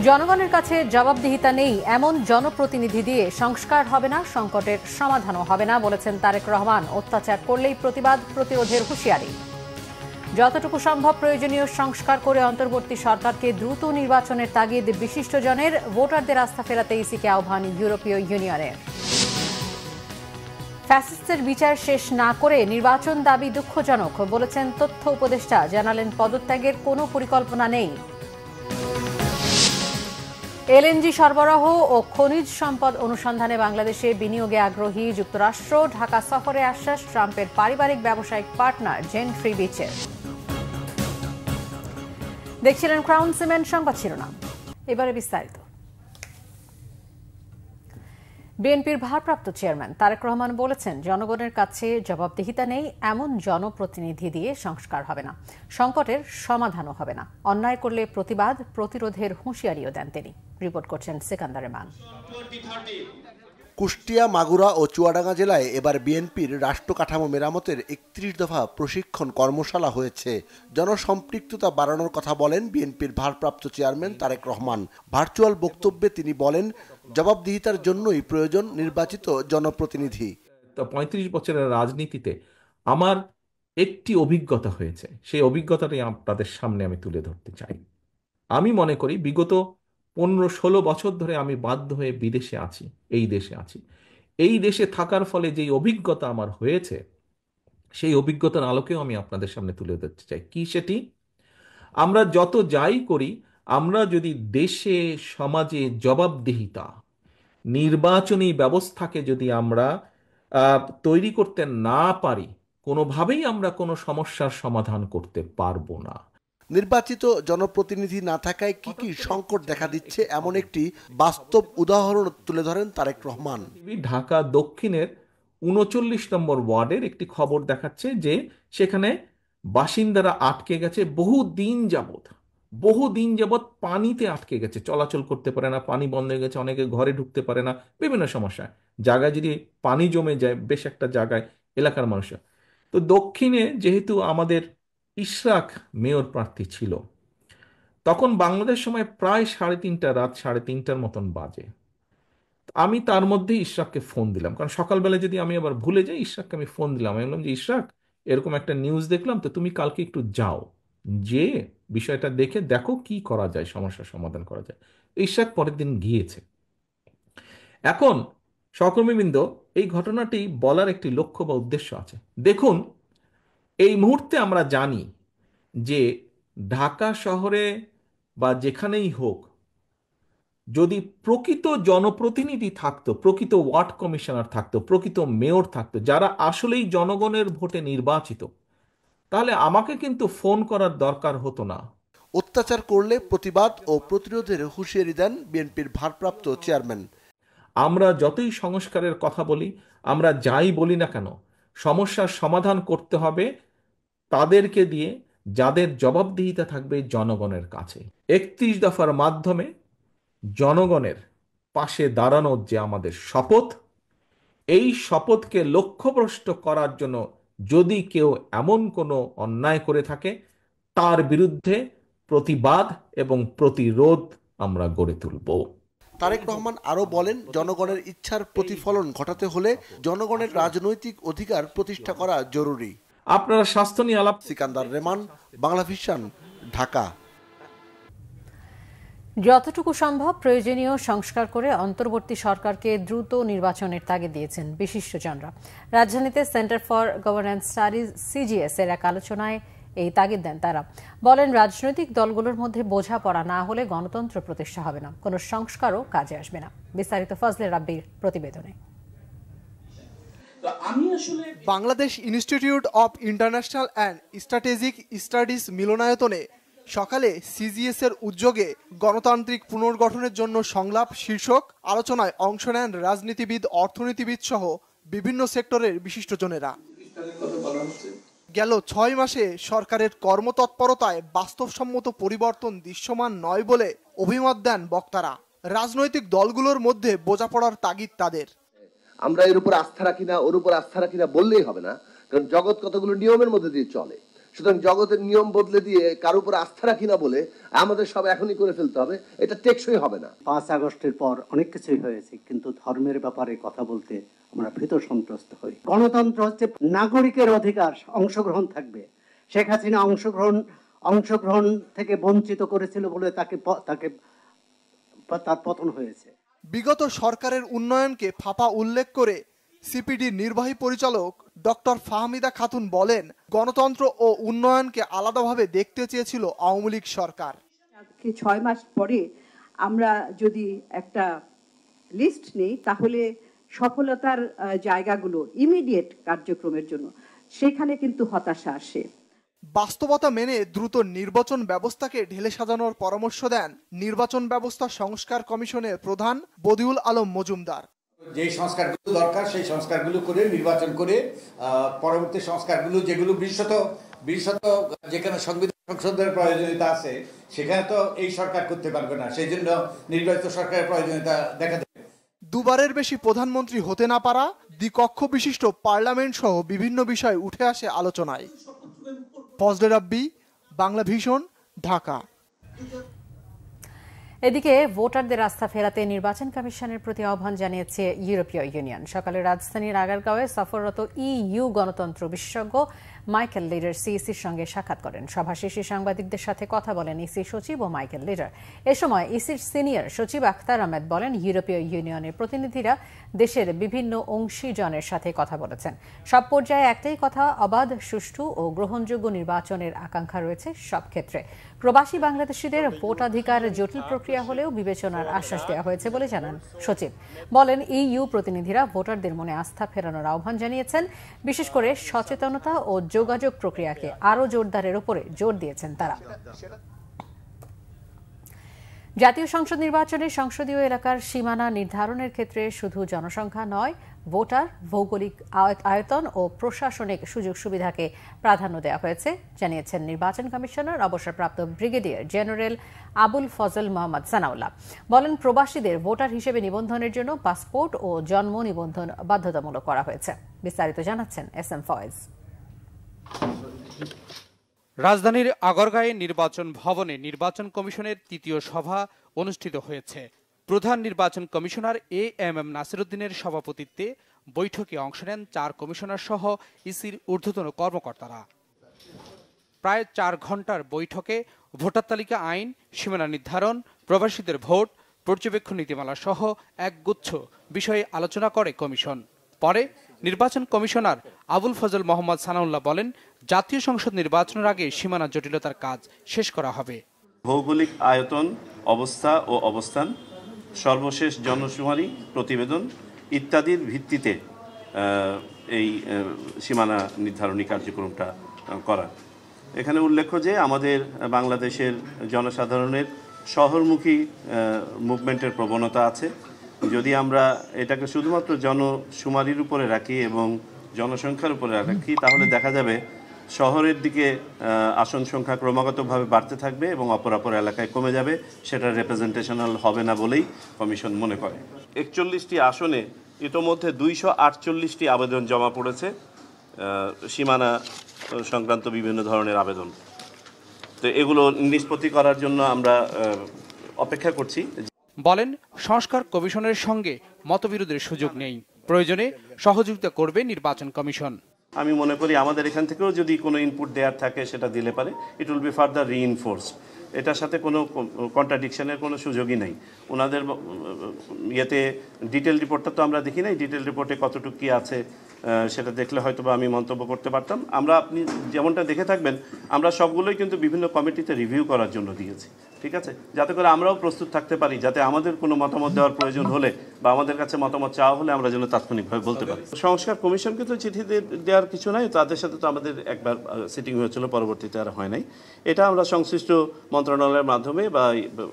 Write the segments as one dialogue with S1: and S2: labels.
S1: জনগণের কাছে জবাবদিহিতা নেই এমন জনপ্রতিনিধি দিয়ে সংস্কার হবে না, সংকটের সমাধানও হবে না বলেছেন তারেক রহমান। অত্যাচার করলেই প্রতিবাদ প্রতিরোধের হুঁশিয়ারি। যতটুকু সম্ভব প্রয়োজনীয় সংস্কার করে অন্তর্বর্তী সরকারকে দ্রুত নির্বাচনের তাগিদ বিশিষ্টজনের। ভোটারদের আস্থা ফেরাতে ইসিকে আহ্বান ইউরোপীয় ইউনিয়নের। ফ্যাসিস্টের বিচার শেষ না করে নির্বাচন দাবি দুঃখজনক বলেছেন তথ্য উপদেষ্টা। জানালেন পদত্যাগের কোনো পরিকল্পনা নেই। এলএনজি সরবরাহ ও খনিজ সম্পদ অনুসন্ধানে বাংলাদেশে বিনিয়োগে আগ্রহী যুক্তরাষ্ট্র। ঢাকা সফরে আশ্বাস ট্রাম্পের পারিবারিক ব্যবসায়িক পার্টনার জেনফ্রি বিচের। দেখছিলেন ক্রাউন সিমেন্ট সংবাদ শিরোনাম, এবারে বিস্তারিত। বিএনপির ভারপ্রাপ্ত চেয়ারম্যান তারেক রহমান বলেছেন, জনগণের কাছে জবাবদিহিতা নেই এমন জনপ্রতিনিধি দিয়ে সংস্কার হবে না, সংকটের সমাধানও হবে না। অন্যায় করলে প্রতিবাদ প্রতিরোধের হুঁশিয়ারিও দেন তিনি। রিপোর্ট করছেন সিকান্দার রেমান।
S2: কুষ্টিয়া, মাগুরা ও চুয়াডাঙ্গা জেলায় এবার বিএনপির রাষ্ট্র কাঠামো মেরামতের ৩১ দফা প্রশিক্ষণ কর্মশালা হয়েছে। জনসম্পৃক্ততা বাড়ানোর কথা বলেন বিএনপির ভারপ্রাপ্ত চেয়ারম্যান তারেক রহমান। ভার্চুয়াল বক্তব্যে তিনি বলেন, জবাবদিহিতার জন্যই প্রয়োজন নির্বাচিত জনপ্রতিনিধি।
S3: ৩৫ বছরের রাজনীতিতে আমার একটি অভিজ্ঞতা হয়েছে, সেই অভিজ্ঞতাটাই আপনাদের সামনে আমি তুলে ধরতে চাই। আমি মনে করি বিগত ১৫-১৬ বছর ধরে আমি বাধ্য হয়ে বিদেশে আছি, এই দেশে আছি। এই দেশে থাকার ফলে যেই অভিজ্ঞতা আমার হয়েছে, সেই অভিজ্ঞতার আলোকেও আমি আপনাদের সামনে তুলে ধরতে চাই। কি সেটি? আমরা যত যাই করি, আমরা যদি দেশে সমাজে জবাবদিহিতা, নির্বাচনী ব্যবস্থাকে যদি আমরা তৈরি করতে না পারি, কোনোভাবেই আমরা কোনো সমস্যার সমাধান করতে পারবো না।
S2: নির্বাচিত জনপ্রতিনিধি না থাকায় কি কি সংকট দেখা দিচ্ছে, এমন একটি বাস্তব উদাহরণ তুলে ধরেন তারেক রহমান।
S3: ঢাকা দক্ষিণের ৩৯ নম্বর ওয়ার্ডের একটি খবর দেখাচ্ছে যে সেখানে বাসিন্দারা আটকে গেছে বহু দিন যাবৎ পানিতে আটকে গেছে, চলাচল করতে পারে না, পানি বন্ধ হয়ে গেছে, অনেকে ঘরে ঢুকতে পারে না, বিভিন্ন সমস্যা। জায়গায় যদি পানি জমে যায়, বেশ একটা জায়গায় এলাকার মানুষরা। তো দক্ষিণে যেহেতু আমাদের ইশরাক মেয়র প্রার্থী ছিল, তখন বাংলাদেশ সময় প্রায় রাত 3:30টার মতন বাজে। আমি তার মধ্যে ইশরাককে ফোন দিলাম, কারণ সকালবেলা যদি আমি আবার ভুলে যাই, ইশরাককে আমি ফোন দিলাম। আমি বললাম যে, ইশরাক, এরকম একটা নিউজ দেখলাম, তো তুমি কালকে একটু যাও, যে বিষয়টা দেখো কি করা যায়, সমস্যার সমাধান করা যায়। ইশরাক পরের দিন গিয়েছে। এখন সহকর্মীবৃন্দ, এই ঘটনাটি বলার একটি লক্ষ্য বা উদ্দেশ্য আছে। দেখুন, এই মুহূর্তে আমরা জানি যে ঢাকা শহরে বা যেখানেই হোক, যদি প্রকৃত জনপ্রতিনিধি থাকতো, প্রকৃত ওয়ার্ড কমিশনার থাকতো, প্রকৃত মেয়র থাকতো, যারা আসলেই জনগণের ভোটে নির্বাচিত, তাহলে আমাকে কিন্তু ফোন করার দরকার হতো না।
S2: অত্যাচার করলে প্রতিবাদ ও প্রতিরোধের হুঁশিয়ারি দেন বিএনপির ভারপ্রাপ্ত চেয়ারম্যান।
S3: আমরা যতই সংস্কারের কথা বলি, আমরা যাই বলি না কেন, সমস্যার সমাধান করতে হবে তাদেরকে দিয়ে যাদের জবাবদিহিতা থাকবে জনগণের কাছে। ৩১ দফার মাধ্যমে জনগণের পাশে দাঁড়ানোর যে আমাদের শপথ, এই শপথকে লক্ষ্যভ্রষ্ট করার জন্য যদি কেউ এমন কোনো অন্যায় করে থাকে, তার বিরুদ্ধে প্রতিবাদ এবং প্রতিরোধ আমরা গড়ে তুলব।
S2: তারেক রহমান আরও বলেন, জনগণের ইচ্ছার প্রতিফলন ঘটাতে হলে জনগণের রাজনৈতিক অধিকার প্রতিষ্ঠা করা জরুরি।
S3: আপনারা স্বাস্থ্য নিয়ে আলাপ।
S2: সিকান্দার রেমান, বাংলা ভিশন, ঢাকা।
S1: যতটুকু সম্ভব প্রয়োজনীয় সংস্কার করে অন্তর্বর্তী সরকারকে দ্রুত নির্বাচনের তাগিদ দিয়েছেন বিশিষ্টজনরা। রাজধানীতে centre for governance studies CGS এর এক আলোচনায় এই তাগিদ দেন তারা। বলেন, রাজনৈতিক দলগুলোর মধ্যে বোঝাপড়া না হলে গণতন্ত্র প্রতিষ্ঠা হবে না, কোনো সংস্কারও কাজে আসবে না। বিস্তারিত ফজলে রাব্বির প্রতিবেদনে।
S4: Bangladesh institute of international and strategic studies মিলনায়তনে সকালে সিজিএস এর উদ্যোগে গণতান্ত্রিক পুনর্গঠনের জন্য সংলাপ শীর্ষক আলোচনায় অংশ নেন রাজনীতিবিদ, অর্থনীতিবিদ সহ বিভিন্ন সেক্টরের বিশিষ্টজনেরা। গেল 6 মাসে সরকারের কর্মতৎপরতায় বাস্তবসম্মত পরিবর্তন দৃশ্যমান নয় বলে অভিমত দেন বক্তারা। রাজনৈতিক দলগুলোর মধ্যে বোঝাপড়ার তাগিদ তাদের।
S5: আমরা এর উপর আস্থা রাখি না, ওর উপর আস্থা রাখি না বললেই হবে না, কারণ জগৎ কতগুলো নিয়মের মধ্যে দিয়ে চলে। সুতরাং জগতের নিয়ম বদলে দিয়ে কারো উপর আস্থা রাখি না বলে আমাদের সব এখনই করে ফেলতে হবে, এটা টেকসই হবে না।
S6: 5 আগস্টের পর অনেক কিছুই হয়েছে, কিন্তু ধর্মের ব্যাপারে কথা বলতে আমরা ভীত সন্ত্রস্ত হই। গণতন্ত্র হচ্ছে নাগরিকের অধিকার, অংশগ্রহণ থাকবে। শেখ হাসিনা অংশগ্রহণ থেকে বঞ্চিত করেছিল বলে তার পতন হয়েছে।
S4: বিগত সরকারের উন্নয়নকে ফাঁপা উল্লেখ করে সিপিডির নির্বাহী পরিচালক ডক্টর ফাহমিদা খাতুন বলেন, গণতন্ত্র ও উন্নয়নকে আলাদাভাবে দেখতে চেয়েছিল আওয়ামী লীগ সরকার।
S7: 6 মাস পরে আমরা যদি একটা লিস্ট নেই, তাহলে সফলতার জায়গাগুলো ইমিডিয়েট কার্যক্রমের জন্য সেখানে কিন্তু হতাশা আসে।
S4: বাস্তবতা মেনে দ্রুত নির্বাচন ব্যবস্থাকে ঢেলে সাজানোর পরামর্শ দেন নির্বাচন ব্যবস্থা সংস্কার কমিশনের প্রধান বদিউল আলম মজুমদার।
S8: যেই সংস্কারগুলো দরকার সেই সংস্কারগুলো করে নির্বাচন করে পরবর্তী সংস্কারগুলো যেগুলো বিশেষত যেখানে সংবিধান সংশোধনের প্রয়োজনীয়তা আছে সেখানে তো এই সরকার করতে পারবে না, সেই জন্য নির্বাচিত সরকারের প্রয়োজনীয়তা দেখা দেবে।
S4: দুবারের বেশি প্রধানমন্ত্রী হতে না পারা, দ্বিকক্ষ বিশিষ্ট পার্লামেন্ট সহ বিভিন্ন বিষয় উঠে আসে আলোচনায়। ফজলে রাব্বি, বাংলা ভিশন, ঢাকা।
S1: এদিকে ভোটারদের আস্থা ফেরাতে নির্বাচন কমিশনের প্রতি আহ্বান জানিয়েছে ইউরোপীয় ইউনিয়ন। সকালে রাজধানীর আগারগাঁওয়ে সফররত ইইউ গণতন্ত্র বিশেষজ্ঞ মাইকেল লিডার সিইসির সঙ্গে সাক্ষাৎ করেন। সভা শেষে সাংবাদিকদের সাথে কথা বলেন ইসি সচিব ও মাইকেল লিডার। এ সময় ইসির সিনিয়র সচিব আখতার আহমেদ বলেন, ইউরোপীয় ইউনিয়নের প্রতিনিধিরা দেশের বিভিন্ন অংশীজনের সাথে কথা বলেছেন। সব পর্যায়ে একটাই কথা, অবাধ, সুষ্ঠু ও গ্রহণযোগ্য নির্বাচনের আকাঙ্ক্ষা রয়েছে সব ক্ষেত্রে। প্রবাসী বাংলাদেশিদের ভোটাধিকার জটিল প্রক্রিয়া হলেও বিবেচনার আশ্বাস দেওয়া হয়েছে বলে জানান সচিব। বলেন, ইইউ প্রতিনিধিরা ভোটারদের মনে আস্থা ফেরানোর আহ্বান জানিয়েছেন। বিশেষ করে সচেতনতা ও যোগাযোগ প্রক্রিয়াকে আরও জোরদারের উপরে জোর দিয়েছেন তারা। জাতীয় সংসদ নির্বাচনে সংসদীয় এলাকার সীমানা নির্ধারণের ক্ষেত্রে শুধু জনসংখ্যা নয়, ভোটার, ভৌগোলিক আয়তন ও প্রশাসনিক সুযোগ সুবিধাকে প্রাধান্য দেওয়া হয়েছে জানিয়েছেন নির্বাচন কমিশনার অবসরপ্রাপ্ত ব্রিগেডিয়ার জেনারেল আবুল ফজল মোহাম্মদ সানাউল্লাহ। বলেন, প্রবাসীদের ভোটার হিসেবে নিবন্ধনের জন্য পাসপোর্ট ও জন্ম নিবন্ধন বাধ্যতামূলক করা হয়েছে। বিস্তারিত জানাচ্ছেন এস এম ফয়েজ।
S9: রাজধানীর আগরগাঁয়ে নির্বাচন ভবনে নির্বাচন কমিশনের তৃতীয় সভা অনুষ্ঠিত হয়েছে। প্রধান নির্বাচন কমিশনার এএমএম নাসিরউদ্দিনের সভাপতিত্বে বৈঠকে অংশ নেন 4 কমিশনার সহ ইসির ঊর্ধ্বতন কর্মকর্তারা। প্রায় 4 ঘণ্টার বৈঠকে ভোটার তালিকা আইন, সীমানা নির্ধারণ, প্রবাসীদের ভোট, পর্যবেক্ষণ নীতিমালা সহ একগুচ্ছ বিষয়ে আলোচনা করে কমিশন। পরে নির্বাচন কমিশনার আবুল ফজল মোহাম্মদ সানাউল্লাহ বলেন, জাতীয় সংসদ নির্বাচনের আগে সীমানা জটিলতার কাজ শেষ করা হবে।
S10: ভৌগোলিক আয়তন, অবস্থা ও অবস্থান, সর্বশেষ জনশুমারি প্রতিবেদন ইত্যাদির ভিত্তিতে এই সীমানা নির্ধারণী কার্যক্রমটা করা। এখানে উল্লেখ্য যে আমাদের বাংলাদেশের জনসাধারণের শহরমুখী মুভমেন্টের প্রবণতা আছে। যদি আমরা এটাকে শুধুমাত্র জনশুমারির উপরে রাখি এবং জনসংখ্যার উপরে রাখি, তাহলে দেখা যাবে শহরের দিকে আসন সংখ্যা ক্রমাগতভাবে বাড়তে থাকবে এবং অপর এলাকায় কমে যাবে। সেটা রিপ্রেজেন্টেশনাল হবে না বলেই কমিশন মনে করে। 41টি আসনে ইতোমধ্যে 248টি আবেদন জমা পড়েছে, সীমানা সংক্রান্ত বিভিন্ন ধরনের আবেদন। তো এগুলো নিষ্পত্তি করার জন্য আমরা অপেক্ষা করছি।
S9: বলেন, সংস্কার কমিশনের সঙ্গে মতবিরোধের সুযোগ নেই, প্রয়োজনে সহযোগিতা করবে নির্বাচন কমিশন।
S10: আমি মনে করি আমাদের এখান থেকেও যদি কোনো ইনপুট দেওয়ার থাকে সেটা দিলে পারে, it will be further reinforced. এটার সাথে কোনো কন্ট্রাডিকশনের কোনো সুযোগই নেই। ওনাদের ইয়েতে ডিটেল রিপোর্টটা তো আমরা দেখি নাই, ডিটেল রিপোর্টে কতটুকু কী আছে সেটা দেখলে হয়তো বা আমি মন্তব্য করতে পারতাম। আপনি যেমনটা দেখে থাকবেন, আমরা সবগুলোই কিন্তু বিভিন্ন কমিটিতে রিভিউ করার জন্য দিয়েছি, ঠিক আছে, যাতে করে আমরাও প্রস্তুত থাকতে পারি, যাতে আমাদের কোনো মতামত দেওয়ার প্রয়োজন হলে বা আমাদের কাছে মতামত চাওয়া হলে আমরা যেন তাৎক্ষণিকভাবে বলতে পারি। সংস্কার কমিশনকে তো চিঠি দেওয়ার কিছু নাই, তাদের সাথে তো আমাদের একবার সিটিং হয়েছিল, পরবর্তীতে আর হয় নাই। এটা আমরা সংশ্লিষ্ট মন্ত্রণালয়ের মাধ্যমে বা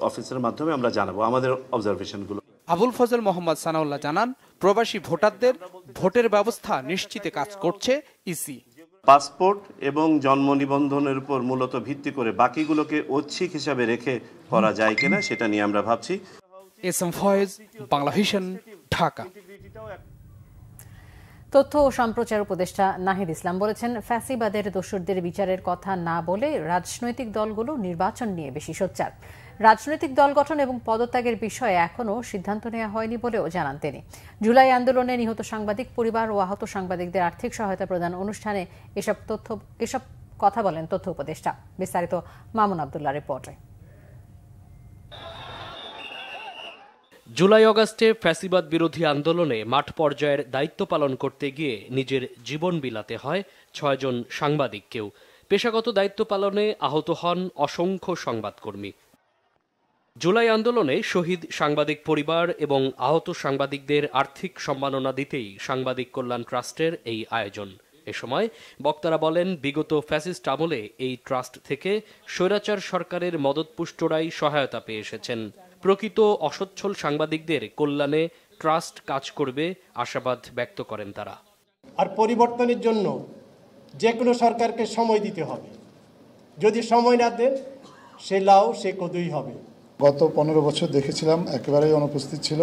S10: অফিসের মাধ্যমে আমরা জানাবো আমাদের অবজারভেশনগুলো।
S9: আবুল ফজল মোহাম্মদ সানাউল্লাহ জানান, প্রবাসী ভোটারদের ভোটের ব্যবস্থা নিশ্চিতে কাজ করছে ইসি।
S10: পাসপোর্ট এবং জন্ম নিবন্ধনের উপর মূলত ভিত্তি করে বাকিগুলোকে ঐচ্ছিক হিসাবে রেখে করা যায় কিনা সেটা নিয়ে আমরা ভাবছি।
S9: S M Foyez, Bangla vision, Dhaka.
S1: তথ্য ও সম্প্রচার উপদেষ্টা নাহিদ ইসলাম বলেছেন, ফ্যাসিবাদের দোসরদের বিচারের কথা না বলে রাজনৈতিক দলগুলো নির্বাচন নিয়ে বেশি সোচ্চার। রাজনৈতিক দল গঠন এবং পদত্যাগের বিষয়ে এখনও সিদ্ধান্ত নেওয়া হয়নি বলেও জানান তিনি। জুলাই আন্দোলনে নিহত সাংবাদিক পরিবার ও আহত সাংবাদিকদের আর্থিক সহায়তা প্রদান অনুষ্ঠানে এসব কথা বলেন তথ্য উপদেষ্টা। বিস্তারিত মামুন আবদুল্লাহ রিপোর্টে।
S11: জুলাই আগস্টে ফ্যাসিবাদ বিরোধী আন্দোলনে মাঠ পর্যায়ের দায়িত্ব পালন করতে গিয়ে নিজের জীবন বিলাতে হয় 6 জন সাংবাদিককেও। পেশাগত দায়িত্ব পালনে আহত হন অসংখ্য সংবাদকর্মী। জুলাই আন্দোলনে শহীদ সাংবাদিক পরিবার এবং আহত সাংবাদিকদের আর্থিক সম্মাননা দিতেই সাংবাদিক কল্যাণ ট্রাস্টের এই আয়োজন। এ সময় বক্তারা বলেন, বিগত ফ্যাসিস্ট আমলে এই ট্রাস্ট থেকে স্বৈরাচার সরকারের মদতপুষ্টরাই সহায়তা পেয়ে এসেছেন। প্রকৃত অসচ্ছল সাংবাদিকদের কল্যাণে ট্রাস্ট কাজ করবে আশাবাদ ব্যক্ত করেন তারা।
S12: আর পরিবর্তনের জন্য যে কোনো সরকারকে সময় দিতে হবে। যদি সময় না দেন, সে লাউ সে কদুই হবে।
S13: গত 15 বছর দেখেছিলাম একেবারেই অনুপস্থিত ছিল।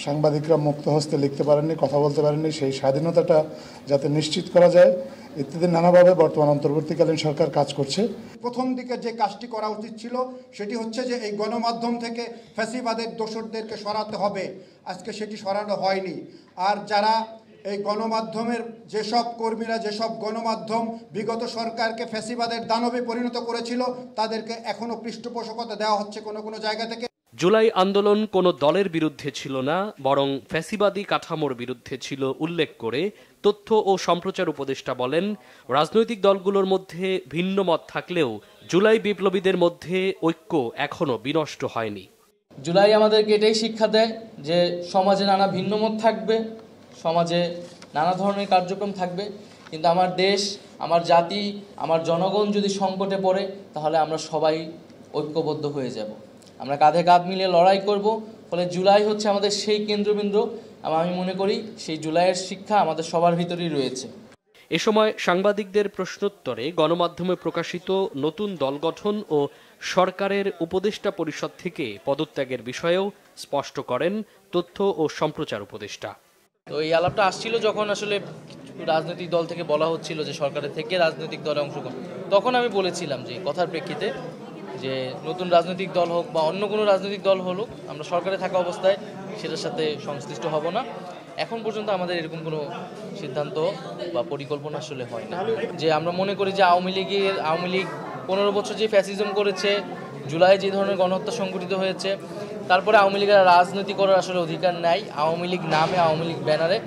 S13: সাংবাদিকরা মুক্ত হস্তে লিখতে পারেননি, কথা বলতে পারেননি। সেই স্বাধীনতাটা যাতে নিশ্চিত করা যায় ইত্যাদি নানাভাবে বর্তমান অন্তর্বর্তীকালীন সরকার কাজ করছে।
S14: প্রথম দিকে যে কাজটি করা উচিত ছিল সেটি হচ্ছে যে এই গণমাধ্যম থেকে ফ্যাসিবাদের দোসরদেরকে সরাতে হবে। আজকে সেটি সরানো হয়নি। আর যারা এই গণমাধ্যমের যেসব কর্মীরা, যেসব গণমাধ্যম বিগত সরকারকে ফ্যাসিবাদের দানবে পরিণত করেছিল, তাদেরকে এখনো পৃষ্ঠপোষকতা দেওয়া হচ্ছে কোনো কোনো জায়গা থেকে।
S11: জুলাই আন্দোলন কোনো দলের বিরুদ্ধে ছিল না, বরং ফ্যাসিবাদী কাঠামোর বিরুদ্ধে ছিল উল্লেখ করে তথ্য ও সম্প্রচার উপদেষ্টা বলেন, রাজনৈতিক দলগুলোর মধ্যে ভিন্ন মত থাকলেও জুলাই বিপ্লবীদের মধ্যে ঐক্য এখনো বিনষ্ট হয়নি।
S15: জুলাই আমাদেরকে এটাই শিক্ষা দেয় যে সমাজে নানা ভিন্ন মত থাকবে, সমাজে নানা ধরনের কার্যক্রম থাকবে, কিন্তু আমার দেশ, আমার জাতি, আমার জনগণ যদি সংকটে পড়ে তাহলে আমরা সবাই ঐক্যবদ্ধ হয়ে যাব। আমরা কাঁধে কাঁধ মিলিয়ে লড়াই করব। ফলে জুলাই হচ্ছে আমাদের সেই কেন্দ্রবিন্দু। আমি মনে করি সেই জুলাইয়ের শিক্ষা আমাদের সবার ভিতরেই রয়েছে।
S11: এ সময় সাংবাদিকদের প্রশ্নোত্তরে গণমাধ্যমে প্রকাশিত নতুন দল গঠন ও সরকারের উপদেষ্টা পরিষদ থেকে পদত্যাগের বিষয়েও স্পষ্ট করেন তথ্য ও সম্প্রচার উপদেষ্টা।
S15: তো এই আলাপটা আসছিল যখন আসলে রাজনৈতিক দল থেকে বলা হচ্ছিল যে সরকারের থেকে রাজনৈতিক দলে অংশগ্রহণ, তখন আমি বলেছিলাম যে কথার প্রেক্ষিতে যে নতুন রাজনৈতিক দল হোক বা অন্য কোনো রাজনৈতিক দল হলো, আমরা সরকারে থাকা অবস্থায় সেটার সাথে সংশ্লিষ্ট হব না। এখন পর্যন্ত আমাদের এরকম কোনো সিদ্ধান্ত বা পরিকল্পনা আসলে হয় না। যে আমরা মনে করি যে আওয়ামী লীগ 15 বছর যে ফ্যাসিজম করেছে, জুলাই যে ধরনের গণহত্যা সংঘটিত হয়েছে, তারপরে আওয়ামী লীগের রাজনীতি করার আসলে অধিকার নাই। আওয়ামী লীগ নামে, আওয়ামী লীগ ব্যানারে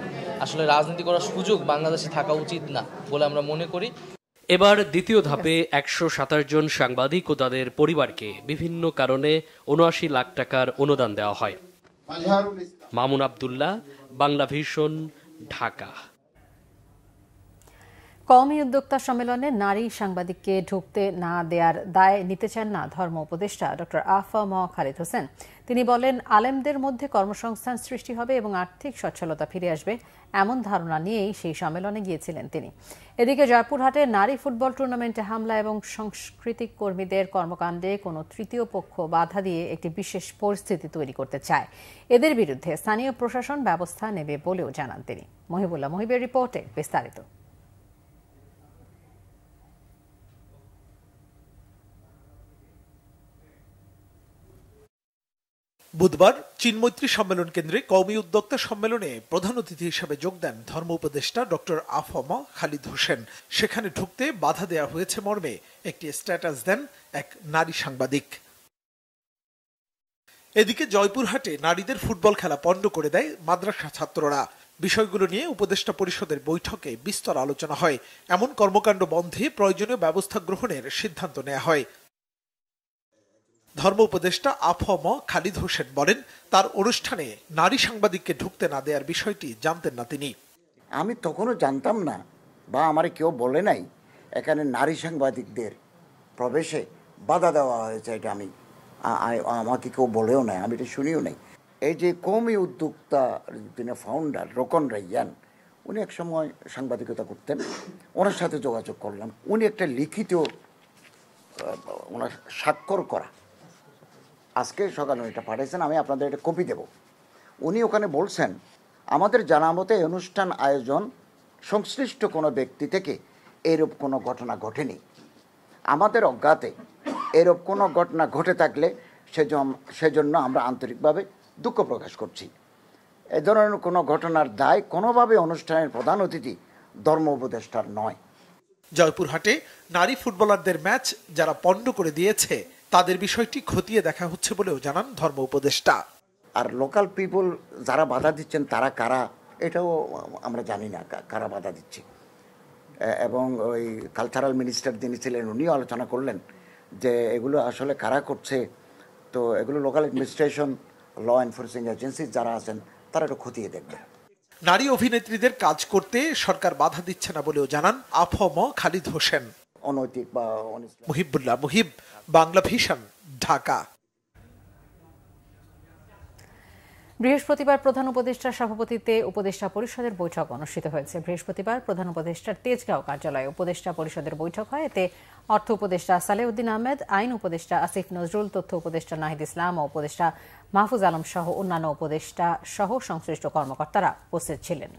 S15: আসলে রাজনীতি করার সুযোগ বাংলাদেশে থাকা উচিত না বলে আমরা মনে করি।
S11: এবার দ্বিতীয় ধাপে 127 জন সাংবাদিক ও তাদের পরিবারকে বিভিন্ন কারণে 79 লাখ টাকার অনুদান দেওয়া হয়। মামুন আবদুল্লাহ, বাংলা ভিশন, ঢাকা।
S1: কওমি উদ্যোক্তা সম্মেলনে নারী সাংবাদিককে ঢুকতে না দেওয়ার দায় নিতে চান না ধর্ম উপদেষ্টা ডক্টর আফম খালিদ হোসেন। তিনি বলেন, আলেমদের মধ্যে কর্মসংস্থান সৃষ্টি হবে এবং আর্থিক সচ্ছলতা ফিরে আসবে, এমন ধারণা নিয়েই সেই সম্মেলনে গিয়েছিলেন তিনি। এদিকে জয়পুরহাটে নারী ফুটবল টুর্নামেন্টে হামলা এবং সাংস্কৃতিক কর্মীদের কর্মকাণ্ডে কোনো তৃতীয় পক্ষ বাধা দিয়ে একটি বিশেষ পরিস্থিতি তৈরি করতে চায়। এদের বিরুদ্ধে স্থানীয় প্রশাসন ব্যবস্থা নেবে বলেও জানান তিনি। মহিবুল্লাহ মহিবের রিপোর্টে বিস্তারিত।
S16: বুধবার চীনমৈত্রী সম্মেলন কেন্দ্রে কওমি উদ্যোক্তা সম্মেলনে প্রধান অতিথি হিসেবে যোগ দেন ধর্ম উপদেষ্টা ডক্টর আফম খালিদ হোসেন। সেখানে ঢুকতে বাধা দেওয়া হয়েছে মর্মে একটি স্ট্যাটাস দেন এক নারী সাংবাদিক। এদিকে জয়পুরহাটে নারীদের ফুটবল খেলা পণ্ড করে দেয় মাদ্রাসা ছাত্ররা। বিষয়গুলো নিয়ে উপদেষ্টা পরিষদের বৈঠকে বিস্তর আলোচনা হয়। এমন কর্মকাণ্ড বন্ধে প্রয়োজনীয় ব্যবস্থা গ্রহণের সিদ্ধান্ত নেওয়া হয়। ধর্ম উপদেষ্টা আফম খালিদ হোসেন বলেন, তার অনুষ্ঠানে নারী সাংবাদিককে ঢুকতে না দেওয়ার বিষয়টি জানতেন না তিনি।
S17: আমি তখনও জানতাম না বা আমারে কেউ বলে নাই এখানে নারী সাংবাদিকদের প্রবেশে বাধা দেওয়া হয়েছে। এটা আমাকে কেউ বলেও নাই, আমি এটা শুনিও নাই। এই যে কওমি উদ্যোক্তা তিনি ফাউন্ডার রোকন রাইয়ান, উনি এক সময় সাংবাদিকতা করতেন, ওনার সাথে যোগাযোগ করলাম। উনি একটা লিখিত ওনার স্বাক্ষর করা আজকে সকালে এটা পাঠাইছেন, আমি আপনাদের এটা কপি দেব। উনি ওখানে বলছেন আমাদের জানা মতে অনুষ্ঠান আয়োজন সংশ্লিষ্ট কোনো ব্যক্তি থেকে এরূপ কোনো ঘটনা ঘটেনি। আমাদের অজ্ঞাতে এরূপ কোনো ঘটনা ঘটে থাকলে সেজন্য আমরা আন্তরিকভাবে দুঃখ প্রকাশ করছি। এ ধরনের কোনো ঘটনার দায় কোনোভাবে অনুষ্ঠানের প্রধান অতিথি ধর্ম উপদেষ্টার নয়।
S16: জয়পুরহাটে নারী ফুটবলারদের ম্যাচ যারা পণ্ড করে দিয়েছে তাদের বিষয়টি খতিয়ে দেখা হচ্ছে বলেও জানান ধর্ম উপদেষ্টা।
S17: আর লোকাল পিপল যারা বাধা দিচ্ছেন তারা কারা এটাও আমরা জানি না কারা বাধা দিচ্ছে। এবং ওই কালচারাল মিনিস্টার যিনি ছিলেন উনিও আলোচনা করলেন যে এগুলো আসলে কারা করছে। তো এগুলো local administration, law enforcing agency যারা আছেন তারা একটু খতিয়ে দেখবেন।
S16: নারী অভিনেত্রীদের কাজ করতে সরকার বাধা দিচ্ছে না বলেও জানান আফম খালিদ হোসেন।
S17: অনৈতিক বা
S16: মুহিবুল্লাহ মুহিব, বাংলা ভিশন, ঢাকা।
S1: বৃহস্পতিবার প্রধান উপদেষ্টার সভাপতিত্বে উপদেষ্টা পরিষদের বৈঠক অনুষ্ঠিত হয়েছে। বৃহস্পতিবার প্রধান উপদেষ্টার তেজগাঁও কার্যালয়ে উপদেষ্টা পরিষদের বৈঠক হয়। এতে অর্থ উপদেষ্টা সালেউদ্দিন আহমেদ, আইন উপদেষ্টা আসিফ নজরুল, তথ্য উপদেষ্টা নাহিদ ইসলাম ও উপদেষ্টা মাহফুজ আলম সহ অন্যান্য উপদেষ্টা সহ সংশ্লিষ্ট কর্মকর্তারা উপস্থিত ছিলেন।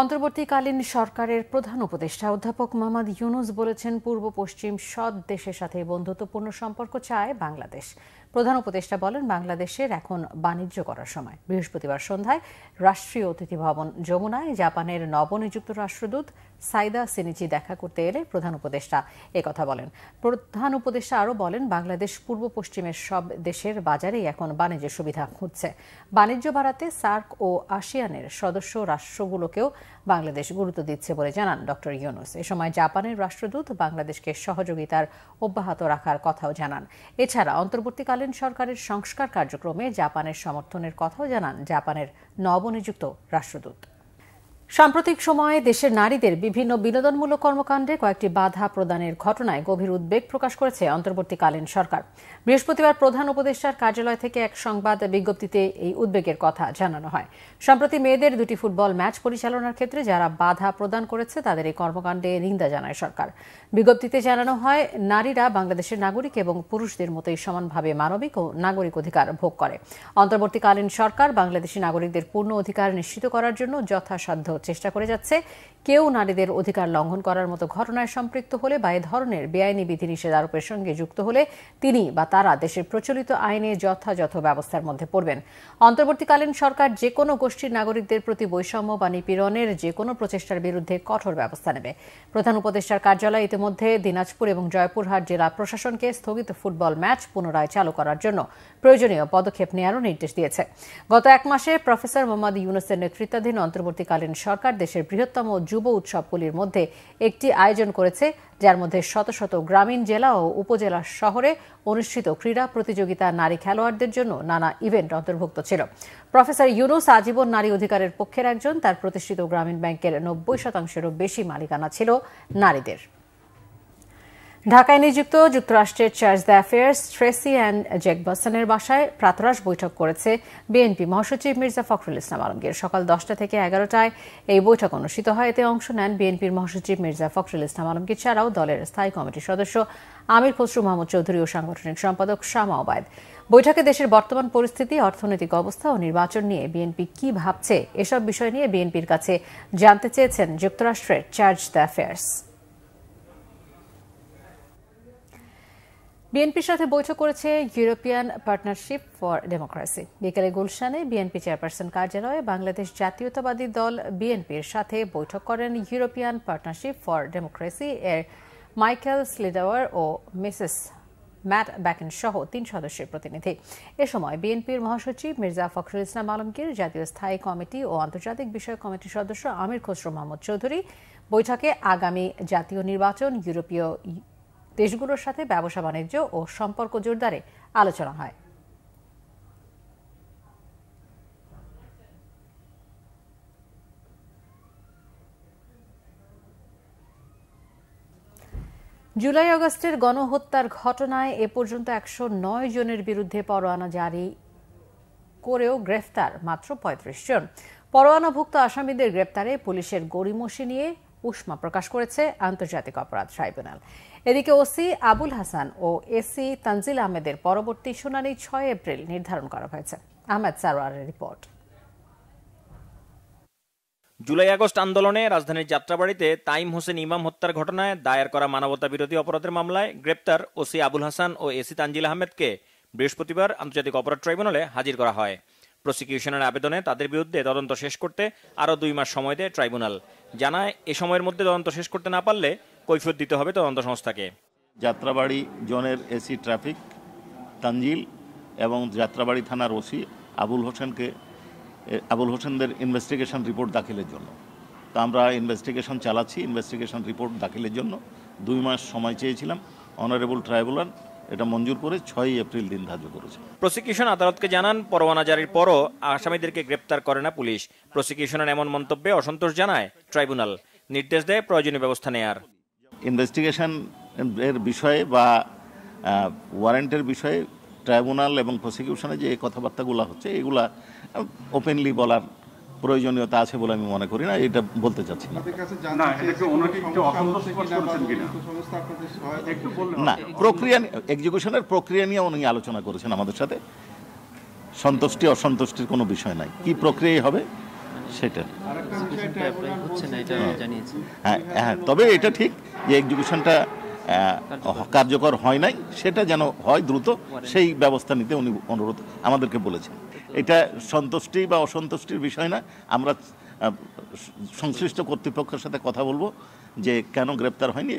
S1: অন্তর্বর্তীকালীন সরকারের প্রধান উপদেষ্টা অধ্যাপক মোহাম্মদ ইউনূস বলেছেন, পূর্ব পশ্চিম সৎ দেশের সাথে বন্ধুত্বপূর্ণ সম্পর্ক চায় বাংলাদেশ। প্রধান উপদেষ্টা বলেন, বাংলাদেশের এখন বাণিজ্য করার সময়। বৃহস্পতিবার সন্ধ্যায় রাষ্ট্রীয় অতিথি ভবন যমুনায় জাপানের নবনিযুক্ত রাষ্ট্রদূত সাইদা সিনিচি দেখা করতে এলে প্রধান উপদেষ্টা একথা বলেন। প্রধান উপদেষ্টা আরও বলেন, বাংলাদেশ পূর্ব পশ্চিমের সব দেশের বাজারেই এখন বাণিজ্যের সুবিধা খুঁজছে। বাণিজ্য বাড়াতে সার্ক ও আসিয়ানের সদস্য রাষ্ট্রগুলোকেও বাংলাদেশ গুরুত্ব দিচ্ছে বলে জানান ডক্টর ইউনূস। এ সময় জাপানের রাষ্ট্রদূত বাংলাদেশকে সহযোগিতার অব্যাহত রাখার কথাও জানান। এছাড়া অন্তর্বর্তীকালীন সরকারের সংস্কার কার্যক্রমে জাপানের সমর্থনের কথাও জানান জাপানের নবনিযুক্ত রাষ্ট্রদূত। সাম্প্রতিক সময়ে দেশের নারীদের বিভিন্ন বিনোদনমূলক কর্মকাণ্ডে কয়েকটি বাধা প্রদানের ঘটনায় গভীর উদ্বেগ প্রকাশ করেছে অন্তর্বর্তীকালীন সরকার। বৃহস্পতিবার প্রধান উপদেষ্টার কার্যালয় থেকে এক সংবাদ বিজ্ঞপ্তিতে এই উদ্বেগের কথা জানানো হয়। সম্প্রতি মেয়েদের দুটি ফুটবল ম্যাচ পরিচালনার ক্ষেত্রে যারা বাধা প্রদান করেছে তাদের এই কর্মকাণ্ডে নিন্দা জানায় সরকার। বিজ্ঞপ্তিতে জানানো হয়, নারীরা বাংলাদেশের নাগরিক এবং পুরুষদের মতোই সমানভাবে মানবিক ও নাগরিক অধিকার ভোগ করে। অন্তর্বর্তীকালীন সরকার বাংলাদেশি নাগরিকদের পূর্ণ অধিকার নিশ্চিত করার জন্য যথাসাধ্য চেষ্টা করে যাচ্ছে। কেউ নারীদের অধিকার লঙ্ঘন করার মতো ঘটনায় সম্পৃক্ত হলে বা এ ধরনের বেআইনি বিধিনিষেধ আরোপের সঙ্গে যুক্ত হলে তিনি বা তারা দেশের প্রচলিত আইনে যথাযথ ব্যবস্থার মধ্যে পড়বেন। অন্তর্বর্তীকালীন সরকার যে কোনো গোষ্ঠীর নাগরিকদের প্রতি বৈষম্য বা নিপীড়নের যে কোনো প্রচেষ্টার বিরুদ্ধে কঠোর ব্যবস্থা নেবে। প্রধান উপদেষ্টার কার্যালয় ইতিমধ্যে দিনাজপুর এবং জয়পুরহাট জেলা প্রশাসনকে স্থগিত ফুটবল ম্যাচ পুনরায় চালু করার জন্য প্রয়োজনীয় পদক্ষেপ নেওয়ারও নির্দেশ দিয়েছে। গত এক মাসে প্রফেসর মোহাম্মদ ইউনূসের নেতৃত্বাধীন অন্তর্বর্তীকালীন সরকার দেশের বৃহত্তম যুব উৎসবগুলির মধ্যে একটি আয়োজন করেছে, যার মধ্যে শত শত গ্রামীণ জেলা ও উপজেলা শহরে অনুষ্ঠিত ক্রীড়া প্রতিযোগিতা, নারী খেলোয়াড়দের জন্য নানা ইভেন্ট অন্তর্ভুক্ত ছিল। প্রফেসর ইউনূস আজীবন নারী অধিকারের পক্ষের একজন। তার প্রতিষ্ঠিত গ্রামীণ ব্যাংকের 90%-এরও বেশি মালিকানা ছিল নারীদের। ঢাকায় নিযুক্ত যুক্তরাষ্ট্রের চার্জ d'Affaires ট্রেসি অ্যান্ড জ্যাকবসনের বাসায় প্রাতরাশ বৈঠক করেছে বিএনপি মহাসচিব মির্জা ফখরুল ইসলাম আলমগীর। সকাল 10টা থেকে 11টায় এই বৈঠক অনুষ্ঠিত হয়। এতে অংশ নেন বিএনপির মহাসচিব মির্জা ফখরুল ইসলাম আলমগীর ছাড়াও দলের স্থায়ী কমিটির সদস্য আমির খসরু মাহমুদ চৌধুরী ও সাংগঠনিক সম্পাদক শামা ওবায়দ। বৈঠকে দেশের বর্তমান পরিস্থিতি, অর্থনৈতিক অবস্থা ও নির্বাচন নিয়ে বিএনপি কি ভাবছে এসব বিষয় নিয়ে বিএনপির কাছে জানতে চেয়েছেন যুক্তরাষ্ট্রের চার্জ d'Affaires। বিএনপির সাথে বৈঠক করেছে ইউরোপিয়ান পার্টনারশিপ ফর ডেমোক্রেসি। বিকেলে গুলশানে বিএনপি চেয়ারপারসন কার্যালয়ে বাংলাদেশ জাতীয়তাবাদী দল বিএনপির সাথে বৈঠক করেন ইউরোপিয়ান পার্টনারশিপ ফর ডেমোক্রেসি এর মাইকেল স্লিডাওয়ার ও মিসেস ম্যাট ব্যাকেন সহ 3 সদস্যের প্রতিনিধি। এ সময় বিএনপির মহাসচিব মির্জা ফখরুল ইসলাম আলমগীর, জাতীয় স্থায়ী কমিটি ও আন্তর্জাতিক বিষয়ক কমিটির সদস্য আমির খসরু মাহমুদ চৌধুরী বৈঠকে আগামী জাতীয় নির্বাচন, ইউরোপীয় দেশগুলোর সাথে ব্যবসা বাণিজ্য ও সম্পর্ক জোরদারে আলোচনা হয়। জুলাই আগস্টের গণহত্যার ঘটনায় এ পর্যন্ত 109 জনের বিরুদ্ধে পরোয়ানা জারি করেও গ্রেফতার মাত্র 35 জন। পরোয়ানাভুক্ত আসামিদের গ্রেপ্তারে পুলিশের গড়িমসি নিয়ে উষ্মা প্রকাশ করেছে আন্তর্জাতিক অপরাধ ট্রাইব্যুনাল। এদিকে ওসি আবুল হাসান ও এসি তানজিল আহমেদের পরবর্তী শুনানি 6 এপ্রিল নির্ধারণ করা হয়েছে। আহমেদ সারোয়ারের রিপোর্ট।
S18: জুলাই আগস্ট আন্দোলনে রাজধানীর যাত্রাবাড়িতে তাইম হোসেন ইমাম হত্যার ঘটনায় দায়ের করা মানবতা বিরোধী অপরাধের মামলায় গ্রেপ্তার ওসি আবুল হাসান ও এসি তানজিল আহমেদকে বৃহস্পতিবার আন্তর্জাতিক অপরাধ ট্রাইব্যুনালে হাজির করা হয়। প্রসিকিউশনের আবেদনে তাদের বিরুদ্ধে তদন্ত শেষ করতে আরও 2 মাস সময় দেয় ট্রাইব্যুনাল। জানায় এ সময়ের মধ্যে তদন্ত শেষ করতে না পারলে কৈফিয়ত দিতে হবে তদন্ত সংস্থাকে।
S19: যাত্রাবাড়ি জোনের এসি ট্রাফিক তানজিল এবং যাত্রাবাড়ি থানার ওসি আবুল হোসেনদের ইনভেস্টিগেশন রিপোর্ট দাখিলের জন্য। তা আমরা ইনভেস্টিগেশন চালাচ্ছি। ইনভেস্টিগেশন রিপোর্ট দাখিলের জন্য 2 মাস সময় চেয়েছিলাম। অনারেবল ট্রাইব্যুনাল এটা মঞ্জুর করে 6 এপ্রিল দিন ধার্য করেছে।
S18: প্রসিকিউশন আদালতকে জানান পরোয়ানা জারির পরও আসামিদেরকে গ্রেপ্তার করে না পুলিশ। প্রসিকিউশনের এমন মন্তব্যে অসন্তোষ জানায় ট্রাইব্যুনাল, নির্দেশ দেয় প্রয়োজনীয় ব্যবস্থা নেয়ার।
S19: ইনভেস্টিগেশন এর বিষয়ে বা ওয়ারেন্টের বিষয়ে ট্রাইব্যুনাল এবং প্রসিকিউশনে যে কথাবার্তাগুলো হচ্ছে এগুলা ওপেনলি বলার প্রয়োজনীয়তা আছে বলে আমি মনে করি না। এটা বলতে চাচ্ছি না। না, প্রক্রিয়া এক্সিকিউশনের প্রক্রিয়া নিয়ে উনি আলোচনা করেছেন আমাদের সাথে। সন্তুষ্টি অসন্তুষ্টির কোনো বিষয় নাই, কি প্রক্রিয়াই হবে সেটা। হ্যাঁ, তবে এটা ঠিক যে এক্সিকিউশনটা কার্যকর হয় নাই, সেটা যেন হয় দ্রুত, সেই ব্যবস্থা নিতে উনি অনুরোধ আমাদেরকে বলেছেন। এটা সন্তুষ্টি বা অসন্তুষ্টির বিষয় না। আমরা সংশ্লিষ্ট কর্তৃপক্ষের সাথে কথা বলবো যে কেন গ্রেপ্তার হয়নি।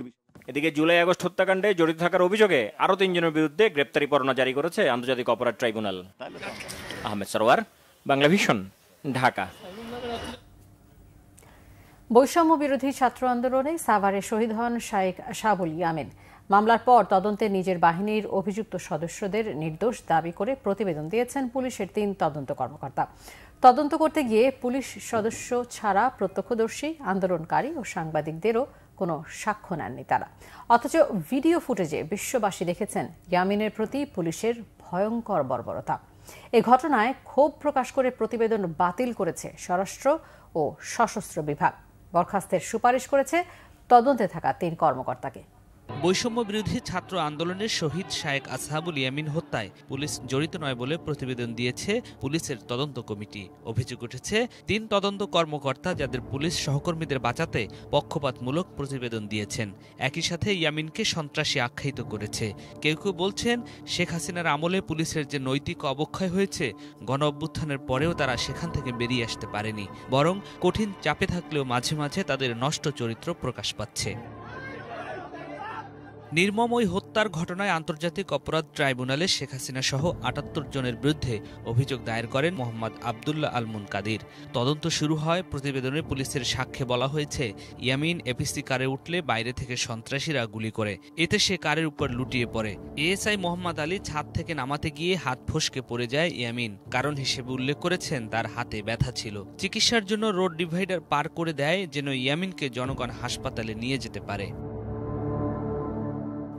S18: এদিকে জুলাই আগস্ট হত্যাকাণ্ডে জড়িত থাকার অভিযোগে আরও 3 জনের বিরুদ্ধে গ্রেপ্তারি পরোয়ানা জারি করেছে আন্তর্জাতিক অপরাধ ট্রাইব্যুনাল। আহমেদ সারোয়ার, বাংলা ভিশন, ঢাকা।
S1: বৈষম্য বিরোধী ছাত্র আন্দোলনে সাভারে শহীদ হন শাইখ শাহাবুল ইয়ামিন। মামলার পর তদন্তে নিজের বাহিনীর অভিযুক্ত সদস্যদের নির্দোষ দাবি করে প্রতিবেদন দিয়েছেন পুলিশের 3 তদন্ত কর্মকর্তা। তদন্ত করতে গিয়ে পুলিশ সদস্য ছাড়া প্রত্যক্ষদর্শী, আন্দোলনকারী ও সাংবাদিকদেরও কোনো সাক্ষ্য নেননি তারা। অথচ ভিডিও ফুটেজে বিশ্ববাসী দেখেছেন ইয়ামিনের প্রতি পুলিশের ভয়ঙ্কর বর্বরতা। এ ঘটনায় ক্ষোভ প্রকাশ করে প্রতিবেদন বাতিল করেছে স্বরাষ্ট্র ও সশস্ত্র বিভাগ। বরখাস্তের সুপারিশ করেছে তদন্তে থাকা 3 কর্মকর্তাকে।
S20: বৈষম্য বিরোধী ছাত্র আন্দোলনের শহীদ শাইখ আসহাবুল ইয়ামিন হত্যায় পুলিশ জড়িত নয় বলে প্রতিবেদন দিয়েছে পুলিশের তদন্ত কমিটি। অভিযোগ উঠেছে 3 তদন্ত কর্মকর্তা যাদের পুলিশ সহকর্মীদের বাঁচাতে পক্ষপাতমূলক প্রতিবেদন দিয়েছেন, একই সাথে ইয়ামিনকে সন্ত্রাসী আখ্যায়িত করেছে। কেউ কেউ বলছেন শেখ হাসিনার আমলে পুলিশের যে নৈতিক অবক্ষয় হয়েছে, গণ অভ্যুত্থানের পরেও তারা সেখান থেকে বেরিয়ে আসতে পারেনি, বরং কঠিন চাপে থাকলেও মাঝে মাঝে তাদের নষ্ট চরিত্র প্রকাশ পাচ্ছে। নির্মম ওই হত্যার ঘটনায় আন্তর্জাতিক অপরাধ ট্রাইব্যুনালে শেখ হাসিনা সহ 78 জনের বিরুদ্ধে অভিযোগ দায়ের করেন মোহাম্মদ আবদুল্লাহ আল মুনকাদির। তদন্ত শুরু হয়। প্রতিবেদনে পুলিশের সাক্ষ্যে বলা হয়েছে, ইয়ামিন এপিসি কারে উঠলে বাইরে থেকে সন্ত্রাসীরা গুলি করে, এতে সে কারের উপর লুটিয়ে পড়ে। এএসআই মোহাম্মদ আলী ছাদ থেকে নামাতে গিয়ে হাত ফসকে পড়ে যায় ইয়ামিন। কারণ হিসেবে উল্লেখ করেছেন তার হাতে ব্যথা ছিল। চিকিৎসার জন্য রোড ডিভাইডার পার করে দেয় যেন ইয়ামিনকে জনগণ হাসপাতালে নিয়ে যেতে পারে।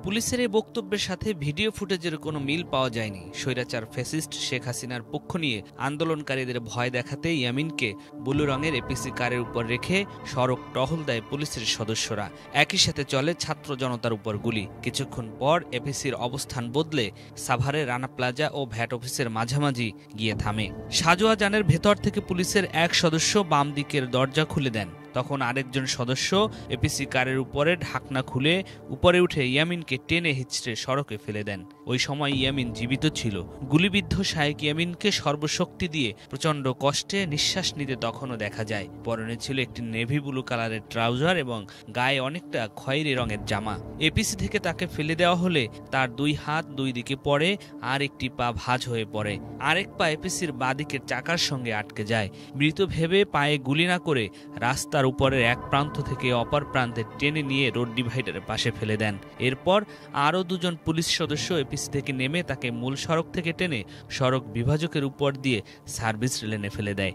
S20: পুলিশের এই বক্তব্যের সাথে ভিডিও ফুটেজের কোনো মিল পাওয়া যায়নি। স্বৈরাচার ফ্যাসিস্ট শেখ হাসিনার পক্ষ নিয়ে আন্দোলনকারীদের ভয় দেখাতে ইয়ামিনকে ব্লু রঙের এপিসি কারের উপর রেখে সড়ক টহল দেয় পুলিশের সদস্যরা। একই সাথে চলে ছাত্র জনতার উপর গুলি। কিছুক্ষণ পর এপিসির অবস্থান বদলে সাভারে রানা প্লাজা ও ভ্যাট অফিসের মাঝামাঝি গিয়ে থামে। সাজোয়া যানের ভেতর থেকে পুলিশের এক সদস্য বাম দিকের দরজা খুলে দেন। তখন আরেকজন সদস্য এপিসি কারের উপরে ঢাকনা খুলে উপরে উঠে ইয়ামিনকে টেনে হিচড়ে সড়কে ফেলে দেন। ওই সময় ইয়ামিন জীবিত ছিল। গুলিবিদ্ধ শাইখ ইয়ামিনকে সর্বশক্তি দিয়ে প্রচণ্ড কষ্টে নিঃশ্বাস নিতে তখনও দেখা যায়। পরনে ছিল একটি নেভি ব্লু কালারের ট্রাউজার এবং গায়ে অনেকটা খয়েরি রঙের জামা। এপিসি থেকে তাকে ফেলে দেওয়া হলে তার 2 হাত 2 দিকে পড়ে, আর একটি পা ভাঁজ হয়ে পড়ে। আরেক পা এপিসির বাঁদিকের চাকার সঙ্গে আটকে যায়। মৃত ভেবে পায়ে গুলি না করে রাস্তার উপরের এক প্রান্ত থেকে অপর প্রান্তে টেনে নিয়ে রোড ডিভাইডারের পাশে ফেলে দেন। এরপর আরও 2 জন পুলিশ সদস্য এপিসি থেকে নেমে তাকে মূল সড়ক থেকে টেনে সড়ক বিভাজকের উপর দিয়ে সার্ভিস লেনে ফেলে দেয়।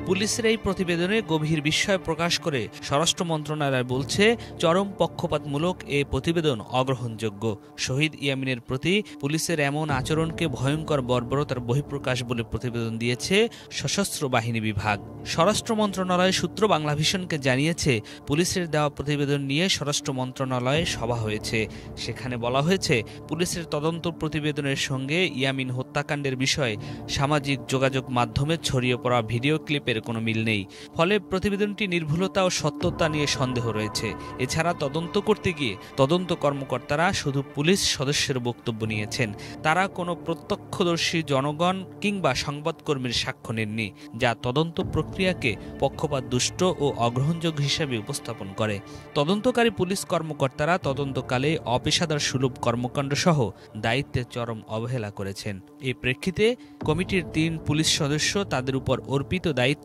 S20: পুলিশের এই প্রতিবেদনে গভীর বিস্ময় প্রকাশ করে স্বরাষ্ট্র মন্ত্রণালয় বলছে, চরম পক্ষপাতমূলক এ প্রতিবেদন অগ্রহণযোগ্য। শহীদ ইয়ামিনের প্রতি পুলিশের এমন আচরণকে ভয়ঙ্কর বর্বরতার বহিঃপ্রকাশ বলে প্রতিবেদন দিয়েছে সশস্ত্র বাহিনী বিভাগ। স্বরাষ্ট্র মন্ত্রণালয় সূত্র বাংলাভিশনকে জানিয়েছে, পুলিশের দেওয়া প্রতিবেদন নিয়ে স্বরাষ্ট্র মন্ত্রণালয়ে সভা হয়েছে। সেখানে বলা হয়েছে, পুলিশের তদন্ত প্রতিবেদনের সঙ্গে ইয়ামিন হত্যাকাণ্ডের বিষয়ে সামাজিক যোগাযোগ মাধ্যমে ছড়িয়ে পড়া ভিডিও ক্লিপের কোনো মিল নেই। ফলে প্রতিবেদনটি নির্ভুলতা ও সত্যতা নিয়ে সন্দেহ রয়েছে। এছাড়া তদন্ত করতে গিয়ে তদন্ত কর্মকর্তারা শুধু পুলিশ সদস্যের বক্তব্য নিয়েছেন। তারা কোনো প্রত্যক্ষদর্শী জনগণ কিংবা সংবাদকর্মীর সাক্ষ্য নেননি, যা তদন্ত প্রক্রিয়াকে পক্ষপাতদুষ্ট ও অগ্রহণযোগ্য হিসেবে উপস্থাপন করে। তদন্তকারী পুলিশ কর্মকর্তারা তদন্তকালে অপেশাদার সুলভ কর্মকাণ্ড সহ দায়িত্বের চরম অবহেলা করেছেন। এই প্রেক্ষিতে কমিটির 3 পুলিশ সদস্য তাদের উপর অর্পিত দায়িত্ব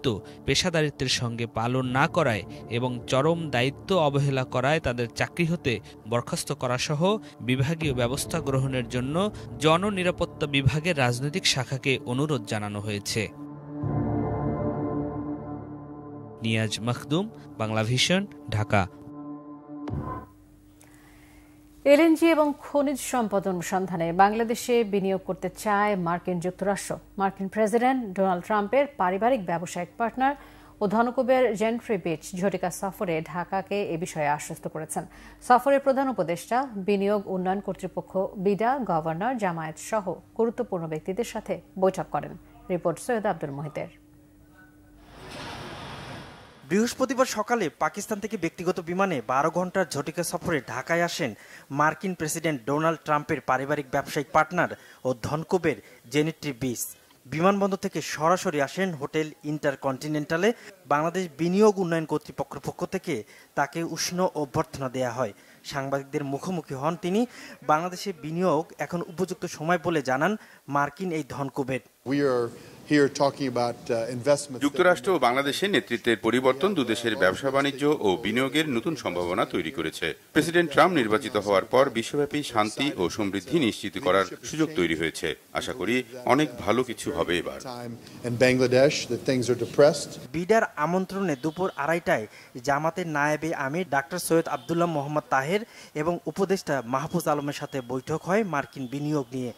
S20: পেশাদারিত্বের সঙ্গে পালন না করায় এবং চরম দায়িত্ব অবহেলা করায় তাদের চাকরি হতে বরখাস্ত করা সহ বিভাগীয় ব্যবস্থা গ্রহণের জন্য জননিরাপত্তা বিভাগের রাজনৈতিক শাখাকে অনুরোধ জানানো হয়েছে। নিয়াজ মখদুম, বাংলাভিশন, ঢাকা।
S1: এলএনজি এবং খনিজ সম্পদ অনুসন্ধানে বাংলাদেশে বিনিয়োগ করতে চায় মার্কিন যুক্তরাষ্ট্র। মার্কিন প্রেসিডেন্ট ডোনাল্ড ট্রাম্পের পারিবারিক ব্যবসায়িক পার্টনার ও ধনকুবের জেন্ট্রি বিচ ঝটিকা সফরে ঢাকাকে এ বিষয়ে আশ্বস্ত করেছেন। সফরের প্রধান উপদেষ্টা বিনিয়োগ উন্নয়ন কর্তৃপক্ষ, বিডা, গভর্নর, জামায়াত সহ গুরুত্বপূর্ণ ব্যক্তিদের সাথে বৈঠক করেন। রিপোর্ট সৈয়দ আব্দুল মোহিতের।
S21: বৃহস্পতিবার সকালে পাকিস্তান থেকে ব্যক্তিগত বিমানে 12 ঘন্টার ঝটিকা সফরে ঢাকায় আসেন মার্কিন প্রেসিডেন্ট ডোনাল্ড ট্রাম্পের পারিবারিক ব্যবসায়িক পার্টনার ও ধনকুবের জেনেট্রি বিচ। বিমানবন্দর থেকে সরাসরি আসেন হোটেল ইন্টারকন্টিনেন্টালে। বাংলাদেশ বিনিয়োগ উন্নয়ন কর্তৃপক্ষের পক্ষ থেকে তাকে উষ্ণ অভ্যর্থনা দেয়া হয়। সাংবাদিকদের মুখোমুখি হন তিনি। বাংলাদেশে বিনিয়োগ এখন উপযুক্ত সময় বলে জানান মার্কিন এই ধনকুবের।
S22: যুক্তরাষ্ট্র ও বাংলাদেশের নেতৃত্বের পরিবর্তন দুদেশের ব্যবসা বাণিজ্য ও বিনিয়োগের নতুন সম্ভাবনা তৈরি করেছে। প্রেসিডেন্ট ট্রাম্প নির্বাচিত হওয়ার পর বিশ্বব্যাপী শান্তি ও সমৃদ্ধি নিশ্চিত করার সুযোগ তৈরি হয়েছে। আশা করি অনেক ভালো কিছু হবে এবার।
S21: বিডার আমন্ত্রণে দুপুর 2:30টায় জামাতের নায়েবে আমির ডাক্তার সৈয়দ আব্দুল্লাহ মোহাম্মদ তাহের এবং উপদেষ্টা মাহফুজ আলমের সাথে বৈঠক হয় মার্কিন বিনিয়োগ নিয়ে।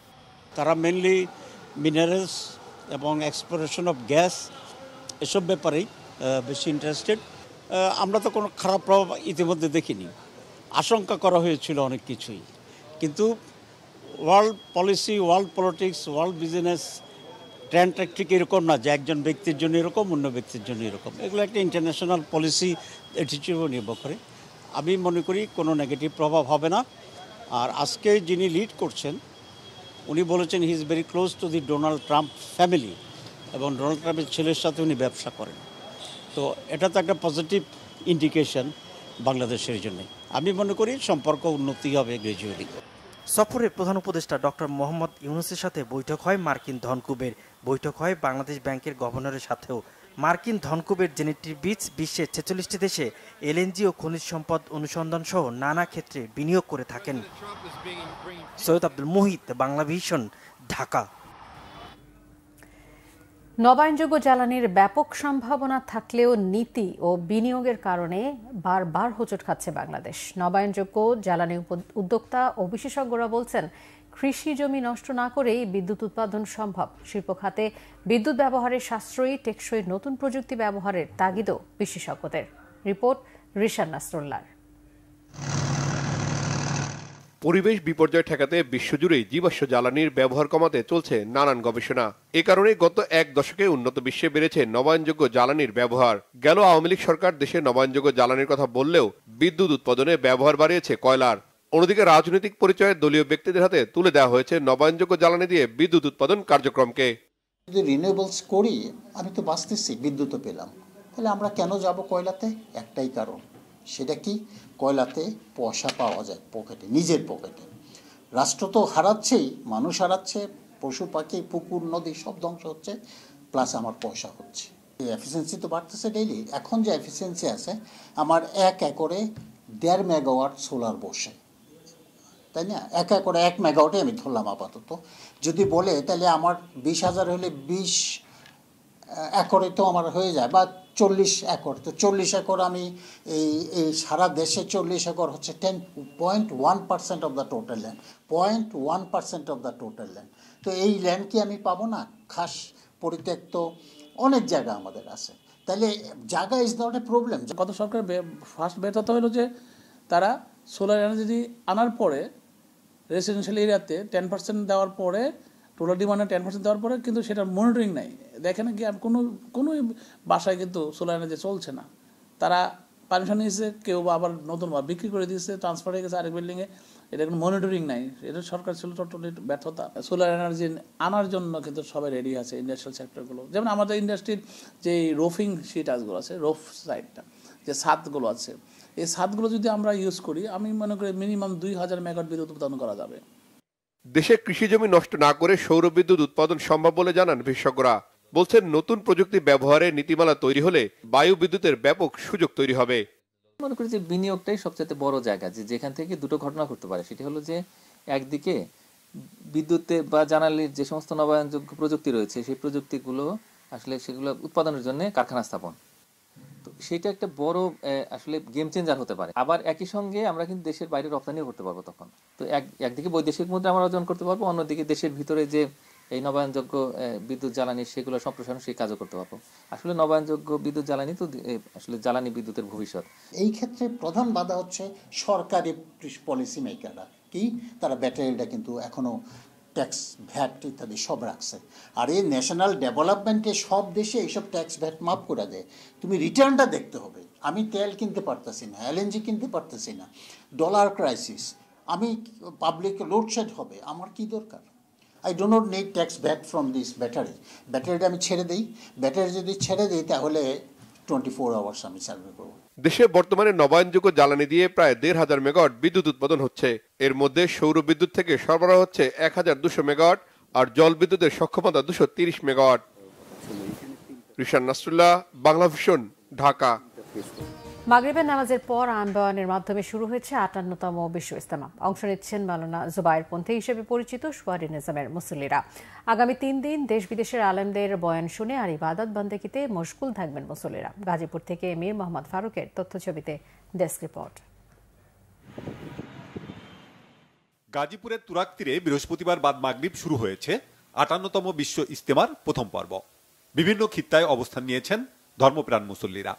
S23: তারা মেনলি মিনারেলস এবং এক্সপ্লোরেশন অফ গ্যাস এসব ব্যাপারেই বেশি ইন্টারেস্টেড। আমরা তো কোনো খারাপ প্রভাব ইতিমধ্যে দেখিনি। আশঙ্কা করা হয়েছিল অনেক কিছুই, কিন্তু world policy, world politics, world business ট্রেন্ডটা ঠিক এরকম না যে একজন ব্যক্তির জন্য এরকম, অন্য ব্যক্তির জন্য এরকম। এগুলো একটা ইন্টারন্যাশনাল পলিসি অ্যাটিটিউড নির্ভর করে। আমি মনে করি কোনো নেগেটিভ প্রভাব হবে না। আর আজকে যিনি লিড করছেন উনি বলেছেন he is very close to the Donald Trump family এবং ডোনাল্ড ট্রাম্পের ছেলের সাথে উনি ব্যবসা করেন। তো এটা তো একটা পজিটিভ ইন্ডিকেশন বাংলাদেশের জন্য। আমি মনে করি সম্পর্ক উন্নতি হবে গ্র্যাজুয়ালি।
S21: সফরে প্রধান উপদেষ্টা ডক্টর মোহাম্মদ ইউনূসের সাথে বৈঠক হয় মার্কিন ধনকুবের। বৈঠক হয় বাংলাদেশ ব্যাংকের গভর্নরের সাথেও। মার্কিন ধনকুবের জেনেট্রি বিচ বিশ্বের 46টি দেশে এলএনজি ও খনিজ সম্পদ অনুসন্ধান সহ নানা ক্ষেত্রে বিনিয়োগ করে থাকেন। সৈয়দ আব্দুল মোহিত, বাংলাভিশন, ঢাকা।
S1: নবায়নযোগ্য জ্বালানির ব্যাপক সম্ভাবনা থাকলেও নীতি ও বিনিয়োগের কারণে বারবার হোঁচট খাচ্ছে বাংলাদেশ। নবায়নযোগ্য জ্বালানি উদ্যোক্তা ও বিশেষজ্ঞরা বলছেন, কৃষি জমি নষ্ট না করেই বিদ্যুৎ উৎপাদন সম্ভব। শিল্প খাতে বিদ্যুৎ ব্যবহারের সাশ্রয়ী, টেকসই নতুন প্রযুক্তি ব্যবহারের তাগিদও বিশেষজ্ঞদের। রিপোর্ট রিশান নাসরুল্লাহ।
S24: পরিবেশ বিপর্যয় ঠেকাতে বিশ্বজুড়েই জীবাশ্ম জ্বালানির ব্যবহার কমাতে চলছে নানান গবেষণা। এ কারণে গত 1 দশকে উন্নত বিশ্বে বেড়েছে নবায়নযোগ্য জ্বালানির ব্যবহার। গেল আওয়ামী লীগ সরকার দেশে নবায়নযোগ্য জ্বালানির কথা বললেও বিদ্যুৎ উৎপাদনে ব্যবহার বাড়িয়েছে কয়লার। অন্যদিকে রাজনৈতিক পরিচয়ে দলীয় ব্যক্তিদের হাতে তুলে দেওয়া হয়েছে নবায়নযোগ্য জ্বালানি দিয়ে বিদ্যুৎ উৎপাদন কার্যক্রমকে।
S25: যদি রিনিউয়েবলস করি আমি তো বাঁচতেছি, বিদ্যুৎও পেলাম, তাহলে আমরা কেন যাব কয়লাতে? একটাই কারণ, সেটা কি? কয়লাতে পয়সা পাওয়া যায় পকেটে, নিজের পকেটে। রাষ্ট্র তো হারাচ্ছেই, মানুষ হারাচ্ছে, পশু পাখি, পুকুর, নদী সব ধ্বংস হচ্ছে, প্লাস আমার পয়সা হচ্ছে। এফিসিয়েন্সি তো বাড়তেছে ডেইলি। এখন যে এফিসিয়েন্সি আছে, আমার 1 একরে 1.5 মেগাওয়াট সোলার বসে, তাই না? 1 একরে 1 মেগাওয়াটে আমি ধরলাম আপাতত। যদি বলে তাহলে আমার 20,000 হলে একরে তো আমার হয়ে যায়, বা 40 একর, তো 40 একর আমি এই সারা দেশে 40 একর হচ্ছে 10.1% of the total land, 0.1% of the total land. তো এই ল্যান্ড কি আমি পাবো না? খাস পরিত্যক্ত অনেক জায়গা আমাদের আছে, তাহলে জায়গা ইজ নট এ প্রবলেম।
S2: গত সরকার ফার্স্ট ব্যর্থতা হলো যে তারা সোলার এনার্জি আনার পরে রেসিডেন্সিয়াল এরিয়াতে 10% দেওয়ার পরে, টোটাল ডিমান্ডে 10% দেওয়ার পরে কিন্তু সেটা মনিটরিং নাই। দেখেন কি কোনো বাসায় কিন্তু সোলার এনার্জি চলছে না, তারা পারমিশন নিয়েছে, কেউ আবার নতুন বিক্রি করে দিয়েছে, ট্রান্সফার হয়ে গেছে আরেক বিল্ডিংয়ে, এটা কোনো মনিটরিং নাই। এটা সরকার ছিল টোটালি ব্যর্থতা। সোলার এনার্জি আনার জন্য কিন্তু সবাই রেডি আছে, ইন্ডাস্ট্রিয়াল সেক্টরগুলো, যেমন আমাদের ইন্ডাস্ট্রির যে রোফিং শিটাসগুলো আছে, রোফ সাইডটা যে ছাদগুলো আছে, এই ছাদগুলো যদি আমরা ইউজ করি, আমি মনে করি মিনিমাম 2000 মেগাওয়াট বিদ্যুৎ উৎপাদন করা যাবে।
S24: দেশে কৃষি জমি নষ্ট না করে সৌর বিদ্যুৎ উৎপাদন সম্ভব বলে জানান বিশেষজ্ঞরা। বলছেন নতুন প্রযুক্তি ব্যবহারে নীতিমালা তৈরি হলে বায়ু বিদ্যুতের ব্যাপক সুযোগ তৈরি হবে।
S3: মনে করি যে বিনিয়োগটাই সবচেয়ে বড় জায়গা, যেখান থেকে দুটো ঘটনা ঘটতে পারে। সেটি হলো যে একদিকে বিদ্যুতে বা জ্বালানির যে সমস্ত নবায়নযোগ্য প্রযুক্তি রয়েছে, সেই প্রযুক্তিগুলো আসলে সেগুলো উৎপাদনের জন্য কারখানা স্থাপন, তো সেটা একটা বড় আসলে গেম চেঞ্জার হতে পারে। আবার একই সঙ্গে আমরা কিন্তু দেশের বাইরে রপ্তানিও করতে পারবো তখন। তো একদিকে বৈদেশিক মুদ্রা আমরা অর্জন করতে পারবো, অন্যদিকে দেশের ভিতরে যে এই নবায়নযোগ্য বিদ্যুৎ জ্বালানি সেগুলো সম্প্রসারণ, সেই কাজও করতে পারবো। আসলে নবায়নযোগ্য বিদ্যুৎ জ্বালানি তো আসলে জ্বালানি বিদ্যুতের ভবিষ্যৎ।
S25: এই ক্ষেত্রে প্রধান বাধা হচ্ছে সরকারি পলিসি মেকাররা, কি তারা ব্যাটারিটা কিন্তু এখনো ট্যাক্স ভ্যাট ইত্যাদি সব রাখছে। আর এই ন্যাশনাল ডেভেলপমেন্টে সব দেশে এইসব ট্যাক্স ভ্যাট মাফ করে দেয়, তুমি রিটার্নটা দেখতে হবে। আমি তেল কিনতে পারতেছি না, এলএনজি কিনতে পারতেছি না, ডলার ক্রাইসিস, আমি পাবলিক লোডশেড হবে, আমার কি দরকার? I do not need tax VAT from this battery. ব্যাটারিটা আমি ছেড়ে দিই, ব্যাটারি যদি ছেড়ে দিই তাহলে 24 আওয়ার্স আমি সার্ভে করবো।
S24: দেশে বর্তমানে নবায়নযোগ্য জ্বালানি দিয়ে প্রায় 1500 মেগাওয়াট বিদ্যুৎ উৎপাদন হচ্ছে। এর মধ্যে সৌর বিদ্যুৎ থেকে সরবরাহ হচ্ছে 1200 মেগাওয়াট, আর জল বিদ্যুতের সক্ষমতা 230 মেগাওয়াট। রিশান নাসরুল্লাহ, বাংলা ভিশন, ঢাকা।
S1: মাগরিবের নামাজের পর আইন বয়ানের মাধ্যমে শুরু হয়েছে 58তম বিশ্ব ইজতেমা। অংশ নিচ্ছেন মাওলানা জুবায়েরপন্থী হিসেবে পরিচিত সোয়ারি নিজামের মুসল্লিরা। আগামী 3 দিন দেশ বিদেশের আলেমদের বয়ান শুনে আর ইবাদত বন্দেগীতে মশগুল থাকবেন মুসল্লিরা। গাজীপুর থেকে মীর মোহাম্মদ ফারুকের তথ্যছবিতে ডেস্ক রিপোর্ট।
S5: গাজীপুরের তুরাগ তীরে বৃহস্পতিবার বাদ মাগরিব শুরু হয়েছে 58তম বিশ্ব ইজতেমার প্রথম পর্ব। বিভিন্ন খিত্তায় অবস্থান নিয়েছেন ধর্মপ্রাণ মুসল্লিরা।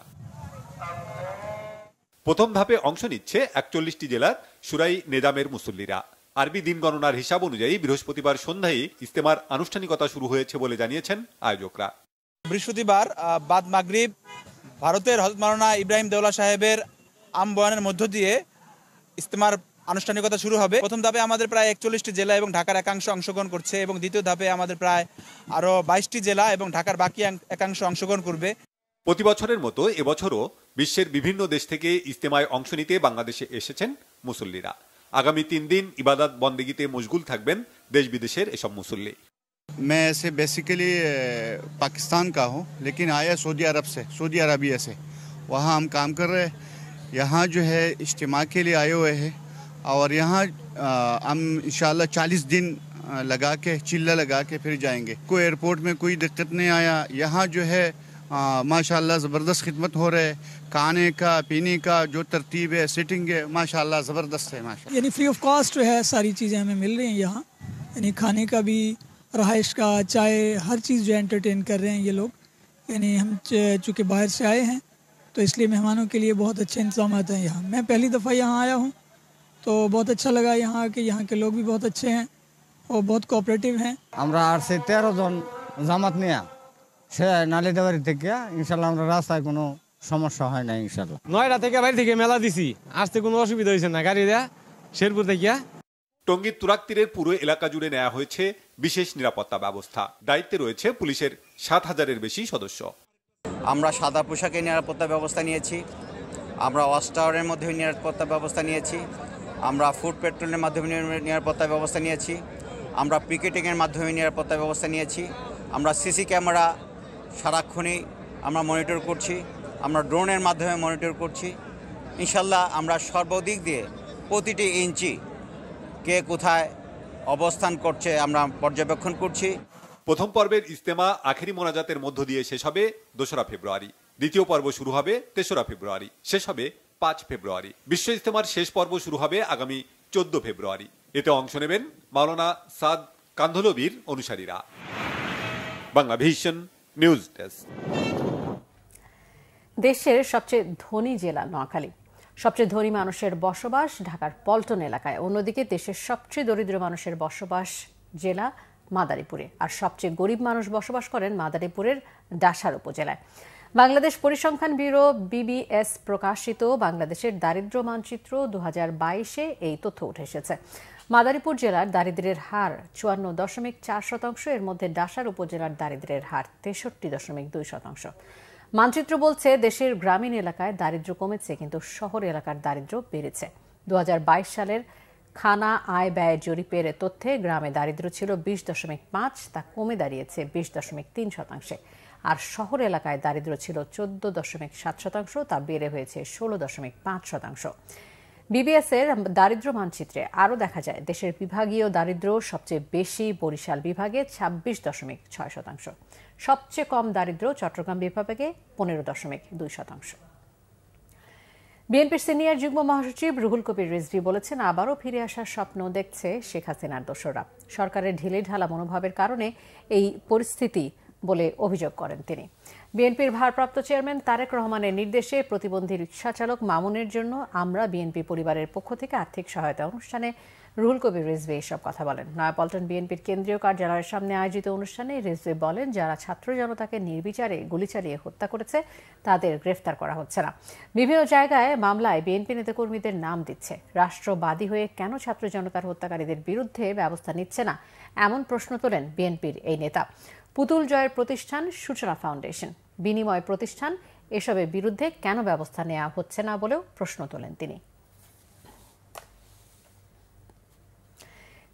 S5: প্রথম ধাপে অংশ নিচ্ছে 41টি জেলার সুরাই নেজামের মুসল্লিরা। আরবি দিন গণনার হিসাব অনুযায়ী বৃহস্পতিবার সন্ধ্যায় ইজতেমার আনুষ্ঠানিকতা শুরু হয়েছে বলে জানিয়েছেন আয়োজকরা।
S6: বৃহস্পতিবার বাদ মাগরিব ভারতের হযরত মাওলানা ইব্রাহিম দেওলা সাহেবের আম বয়ানের মধ্য দিয়ে ইজতেমার আনুষ্ঠানিকতা শুরু হবে। প্রথম ধাপে আমাদের প্রায় 41টি জেলা এবং ঢাকার একাংশ অংশগ্রহণ করছে, এবং দ্বিতীয় ধাপে আমাদের প্রায় আরও 22টি জেলা এবং ঢাকার বাকি একাংশ অংশগ্রহণ করবে।
S5: প্রতি বছরের মতো এবছরও বিশ্বের বিভিন্ন দেশ থেকে ইজতেমায় অংশ নিতে বাংলাদেশে এসেছেন মুসল্লিরা। আগামী 3 দিন ইবাদত বন্দেগীতে মশগুল থাকবেন দেশ বিদেশের এসব মুসল্লি।
S7: मैं ऐसे बेसिकली पाकिस्तान का हूँ, लेकिन आया सऊदी अरबिया से। वहाँ हम काम कर रहे हैं। यहाँ जो है इज्तिमा के लिए आए हुए हैं, और यहाँ हम इंशाल्लाह 40 दिन लगा के चिल्ला लगा के फिर जाएंगे। कोई एयरपोर्ट में कोई दिक्कत नहीं आया। यहाँ जो है माशाल्लाह ज़बरदस्त खिदमत हो रहे है। खाने का पीने का जो तरतीब है, सिटिंग है, माशाल्लाह ज़बरदस्त है। माशाल्लाह
S26: यानी फ्री ऑफ कॉस्ट जो है सारी चीज़ें हमें मिल रही हैं यहाँ, यानी खाने का भी, रहाइश का, चाय, हर चीज़ जो एंटरटेन कर रहे हैं ये लोग। यानी हम चूँकि बाहर से आए हैं तो इसलिए मेहमानों के लिए बहुत अच्छे इंतजाम हैं यहाँ। मैं पहली दफ़ा यहाँ आया हूँ तो बहुत अच्छा लगा यहाँ के। यहाँ के लोग भी बहुत अच्छे हैं और बहुत कोऑपरेटिव हैं।
S27: আমরা আর 13 জন জামাত নিয়া সে নালিদাবাড়ি থেকে ইনশাআল্লাহ আমরা রাস্তায় কোনো সমস্যা হয় না ইনশাআল্লাহ। 9টা থেকে বাড়ি থেকে মেলা দিছি, আসতে কোনো অসুবিধা হয়েছে না। গাড়ি দেয়া শেরপুর থেকে।
S5: টঙ্গীর তুরাগ তীরের পুরো এলাকা জুড়ে নেওয়া হয়েছে বিশেষ নিরাপত্তা ব্যবস্থা। দায়িত্বে রয়েছে পুলিশের 7000-এর বেশি সদস্য।
S28: আমরা সাদা পোশাকে নিরাপত্তা ব্যবস্থা নিয়েছি, আমরা ওয়াচ টাওয়ারের মধ্যে নিরাপত্তা ব্যবস্থা নিয়েছি, আমরা ফুড পেট্রোলের মাধ্যমে নিরাপত্তা ব্যবস্থা নিয়েছি, আমরা পিকেটিংয়ের মাধ্যমে নিরাপত্তা ব্যবস্থা নিয়েছি, আমরা সিসি ক্যামেরা সারাক্ষণই আমরা মনিটর করছি, আমরা ড্রোনের মাধ্যমে মনিটর করছি। ইনশাল্লাহ আমরা সর্বদিক দিয়ে প্রতিটি ইঞ্চি কে কোথায় অবস্থান করছে আমরা পর্যবেক্ষণ করছি।
S5: প্রথম পর্বের ইজতেমা আখেরি মোনাজাতের মধ্য দিয়ে শেষ হবে 2রা ফেব্রুয়ারি। দ্বিতীয় পর্ব শুরু হবে 3রা ফেব্রুয়ারি, শেষ হবে 5 ফেব্রুয়ারি। বিশ্ব ইজতেমার শেষ পর্ব শুরু হবে আগামী 14 ফেব্রুয়ারি। এতে অংশ নেবেন মাওলানা সাদ কান্ধলবির অনুসারীরা। Bangla vision news desk.
S1: দেশের সবচেয়ে ধনী জেলা নোয়াখালী, সবচেয়ে ধনী মানুষের বসবাস ঢাকার পল্টন এলাকায়। অন্যদিকে দেশের সবচেয়ে দরিদ্র মানুষের বসবাস জেলা মাদারীপুরে, আর সবচেয়ে গরিব মানুষ বসবাস করেন মাদারীপুরের ডাসার উপজেলায়। বাংলাদেশ পরিসংখ্যান ব্যুরো BBS প্রকাশিত বাংলাদেশের দারিদ্র্য মানচিত্র 2022-এ এই তথ্য উঠে এসেছে। মাদারীপুর জেলার দারিদ্র্যের হার 54.4%, এর মধ্যে ডাসার উপজেলার দারিদ্র্যের হার 63.2%। মানচিত্র বলছে দেশের গ্রামীণ এলাকায় দারিদ্র্য কমেছে, কিন্তু শহর এলাকার দারিদ্র্য বেড়েছে। 2022 সালের খানা আয় ব্যয় জরিপের তথ্যে গ্রামে দারিদ্র্য ছিল 20.5, তা কমে দাঁড়িয়েছে 20.3%। আর শহর এলাকায় দারিদ্র্য ছিল 14.7%, তা বেড়ে হয়েছে 16.5%। BBS এর দারিদ্র্য মানচিত্রে আরও দেখা যায় দেশের বিভাগীয় দারিদ্র্য সবচেয়ে বেশি বরিশাল বিভাগে 26.6%, সবচেয়ে কম দারিদ্র্য চট্টগ্রাম বিভাগে 15.2%। বিএনপির সিনিয়র যুগ্ম মহাসচিব রুহুল কবির রিজভী বলেছেন, আবারও ফিরে আসার স্বপ্ন দেখছে শেখ হাসিনার দোসররা। সরকারের ঢিলেঢালা মনোভাবের কারণে এই পরিস্থিতি বলে অভিযোগ করেন তিনি। বিএনপির ভারপ্রাপ্ত চেয়ারম্যান তারেক রহমানের নির্দেশে প্রতিবন্ধী রিকশা চালক মামুনের জন্য আমরা বিএনপি পরিবারের পক্ষ থেকে আর্থিক সহায়তা অনুষ্ঠানে রুহুল কবির রিজভী এসব কথা বলেন। নয়াপল্টন বিএনপির কেন্দ্রীয় কার্যালয়ের সামনে আয়োজিত অনুষ্ঠানে রিজভী বলেন, যারা ছাত্র জনতাকে নির্বিচারে গুলি চালিয়ে হত্যা করেছে তাদের গ্রেফতার করা হচ্ছে না। বিভিন্ন জায়গায় মামলায় বিএনপি নেতাকর্মীদের নাম দিচ্ছে। রাষ্ট্রবাদী হয়ে কেন ছাত্র জনতার হত্যাকারীদের বিরুদ্ধে ব্যবস্থা নিচ্ছে না, এমন প্রশ্ন তোলেন বিএনপির এই নেতা। পুতুল জয়ের প্রতিষ্ঠান সূচনা ফাউন্ডেশন, বিনিময় প্রতিষ্ঠান, এসবের বিরুদ্ধে কেন ব্যবস্থা নেওয়া হচ্ছে না বলেও প্রশ্ন তোলেন তিনি।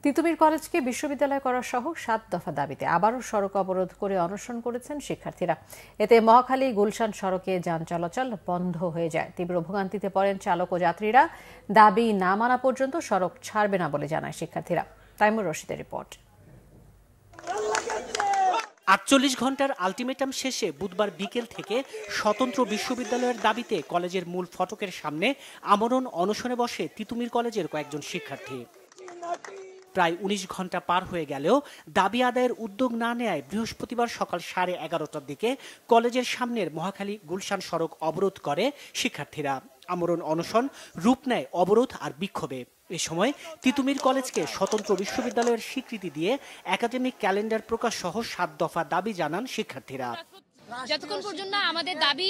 S1: তিতুমীর কলেজকে বিশ্ববিদ্যালয় করা সহ 7 দফা দাবিতে আবারও সড়ক অবরোধ করে অনশন করেছেন শিক্ষার্থীরা। এতে মহাখালী গুলশান সড়কে যান চলাচল বন্ধ হয়ে যায়। তীব্র ভোগান্তিতে পড়েন চালক ও যাত্রীরা। দাবি না মানা পর্যন্ত সড়ক ছাড়বে না বলে জানায় শিক্ষার্থীরা। তাইমুর রশিদের রিপোর্ট।
S4: 48 ঘন্টার আলটিমেটাম শেষে বুধবার বিকেল থেকে স্বতন্ত্র বিশ্ববিদ্যালয়ের দাবিতে কলেজের মূল ফটকের সামনে আমরণ অনশনে বসে তিতুমীর কলেজের কয়েকজন শিক্ষার্থী। প্রায় 19 ঘন্টা পার হয়ে গেলেও দাবি আদায়ের উদ্যোগ না নেয় বৃহস্পতিবার সকাল 11:30টার দিকে কলেজের সামনের মহাখালী গুলশান সড়ক অবরোধ করে শিক্ষার্থীরা। আমরণ অনশন রূপ নেয় অবরোধ আর বিক্ষোভে। এ সময় তিতুমীর কলেজকে স্বতন্ত্র বিশ্ববিদ্যালয়ের স্বীকৃতি দিয়ে একাডেমিক ক্যালেন্ডার প্রকাশ সহ 7 দফা দাবি জানান শিক্ষার্থীরা।
S8: যতক্ষণ পর্যন্ত আমাদের দাবি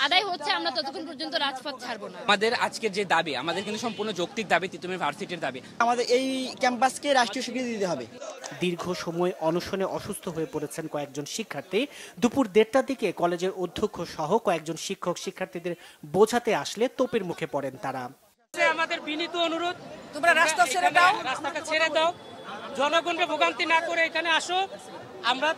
S8: আদায় হচ্ছে আমরা ততক্ষণ পর্যন্ত রাজপথ ছাড়বো না।
S9: আমাদের আজকের যে দাবি, আমাদের কিন্তু সম্পূর্ণ যৌক্তিক দাবি, তিতুমীর ভার্সিটির দাবি।
S10: আমাদের এই ক্যাম্পাসকে রাষ্ট্রীয় স্বীকৃতি দিতে হবে।
S4: দীর্ঘ সময় অনশনে অসুস্থ হয়ে পড়েছেন কয়েকজন শিক্ষার্থী। দুপুর 1:30টার দিকে কলেজের অধ্যক্ষ সহ কয়েকজন শিক্ষক শিক্ষার্থীদের বোঝাতে আসলে তোপের মুখে পড়েন তারা।
S9: আমাদের বিনীত অনুরোধ,
S10: তোমরা রাস্তা ছেড়ে দাও,
S9: রাস্তাটা ছেড়ে দাও, জনগণকে ভোগান্তি না করে এখানে আসো। আমরা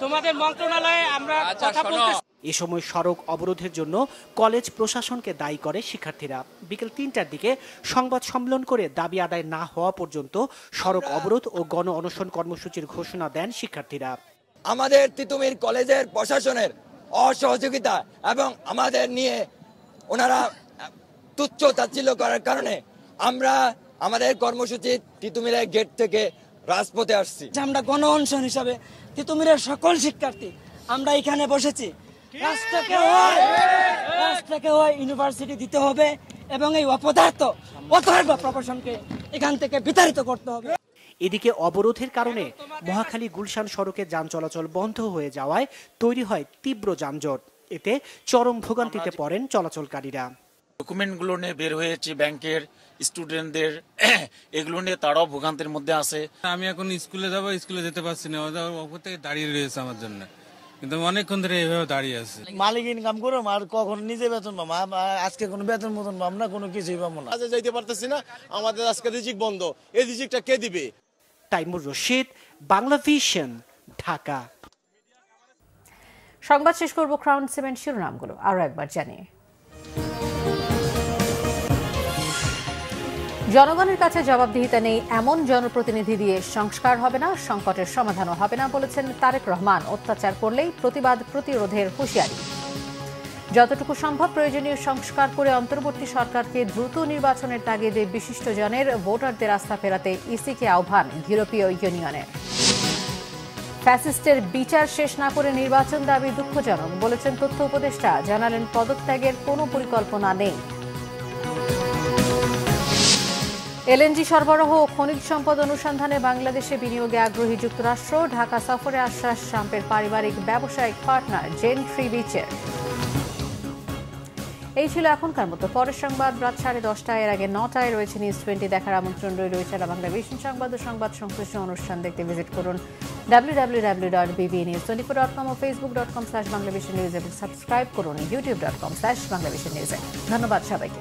S9: তোমাদের মন্ত্রণালয়ে আমরা কথা বলতেছি।
S4: এ সময় সড়ক অবরোধের জন্য কলেজ প্রশাসনকে দায়ী করে শিক্ষার্থীরা। বিকেল 3টার দিকে সংবাদ সম্মেলন করে দাবি আদায় না হওয়া পর্যন্ত সড়ক অবরোধ ও গণ অনশন কর্মসূচির ঘোষণা দেন শিক্ষার্থীরা।
S10: আমাদের তিতুমীর কলেজের প্রশাসনের অসহযোগিতা এবং আমাদের নিয়ে ওনারা তুচ্ছ তাচ্ছিল্য করার কারণে আমরা আমাদের কর্মসূচি তিতুমীরের গেট থেকে রাজপথে আসছি। আমরা গণ অনশন হিসাবে তিতুমীরের সকল শিক্ষার্থী আমরা এখানে বসেছি। রাষ্ট্রকে ইউনিভার্সিটি দিতে হবে এবং এই অপদার্থ অথর্ব প্রশাসনকে এখান থেকে বিতাড়িত করতে হবে।
S4: এদিকে অবরোধের কারণে মহাখালী গুলশান সড়কে যান চলাচল বন্ধ হয়ে যাওয়ায় তৈরি হয় তীব্র যানজট। এতে চরম ভোগান্তিতে পড়েন চলাচলকারীরা।
S12: ডকুমেন্টগুলো নিয়ে বের হয়েছে ব্যাংকের, স্টুডেন্টদের, এগুলো নিয়ে তারাও ভোগান্তির মধ্যে আছে।
S13: আমি এখন স্কুলে যাবো, স্কুলে যেতে পারছি না, ওপর থেকে দাঁড়িয়ে রয়েছে আমার জন্য, কিন্তু অনেকক্ষণ ধরে এইভাবে দাঁড়িয়ে আছে।
S10: মালিক ইনকাম করো আর কখন নিজে বেতন পাবো, আজকে কোনো বেতন মতন পাবো না, কোনো কিছুই পাবো না।
S14: যাইতে পারতেছি না, আমাদের আজকে রিজিক বন্ধ, এই রিজিকটা কে দিবে?
S4: তাইমুর রশিদ, বাংলা ভিশন, ঢাকা।
S1: সংবাদ শেষ করব ক্রাউন সিমেন্ট শিরোনামগুলো আরো একবার জানিয়ে। জনগণের কাছে জবাবদিহিতা নেই এমন জনপ্রতিনিধি দিয়ে সংস্কার হবে না, সংকটের সমাধানও হবে না বলেছেন তারেক রহমান। অত্যাচার করলেই প্রতিবাদ প্রতিরোধের হুঁশিয়ারি। যতটুকু সম্ভব প্রয়োজনীয় সংস্কার করে অন্তর্বর্তী সরকারকে দ্রুত নির্বাচনের তাগিদে বিশিষ্টজনের ভোটারদের আস্থা ফেরাতে ইসিকে আহ্বান ইউরোপীয় ইউনিয়নের। ফ্যাসিস্টের বিচার শেষ না করে নির্বাচন দাবি দুঃখজনক বলেছেন তথ্য উপদেষ্টা। জানালেন পদত্যাগের কোনো পরিকল্পনা নেই। এলএনজি সরবরাহ ও খনিজ সম্পদ অনুসন্ধানে বাংলাদেশে বিনিয়োগে আগ্রহী যুক্তরাষ্ট্র। ঢাকা সফরে আশ্বাস ট্রাম্পের পারিবারিক ব্যবসায়িক পার্টনার জেন ফ্রিবিচের। এই ছিল এখনকার মতো। পরের সংবাদ রাত 10:30। এর আগে 9টায় রয়েছে নিউজ 20 দেখার আমন্ত্রণ রইল। এছাড়া বাংলাদেশের সংবাদ ও সংবাদ সংশ্লিষ্ট অনুষ্ঠান দেখতে ভিজিট করুন www.bbnews24.com ও facebook.com/bangladeshi news এবং সাবস্ক্রাইব করুন youtube.com/bangladeshi news। ধন্যবাদ সবাইকে।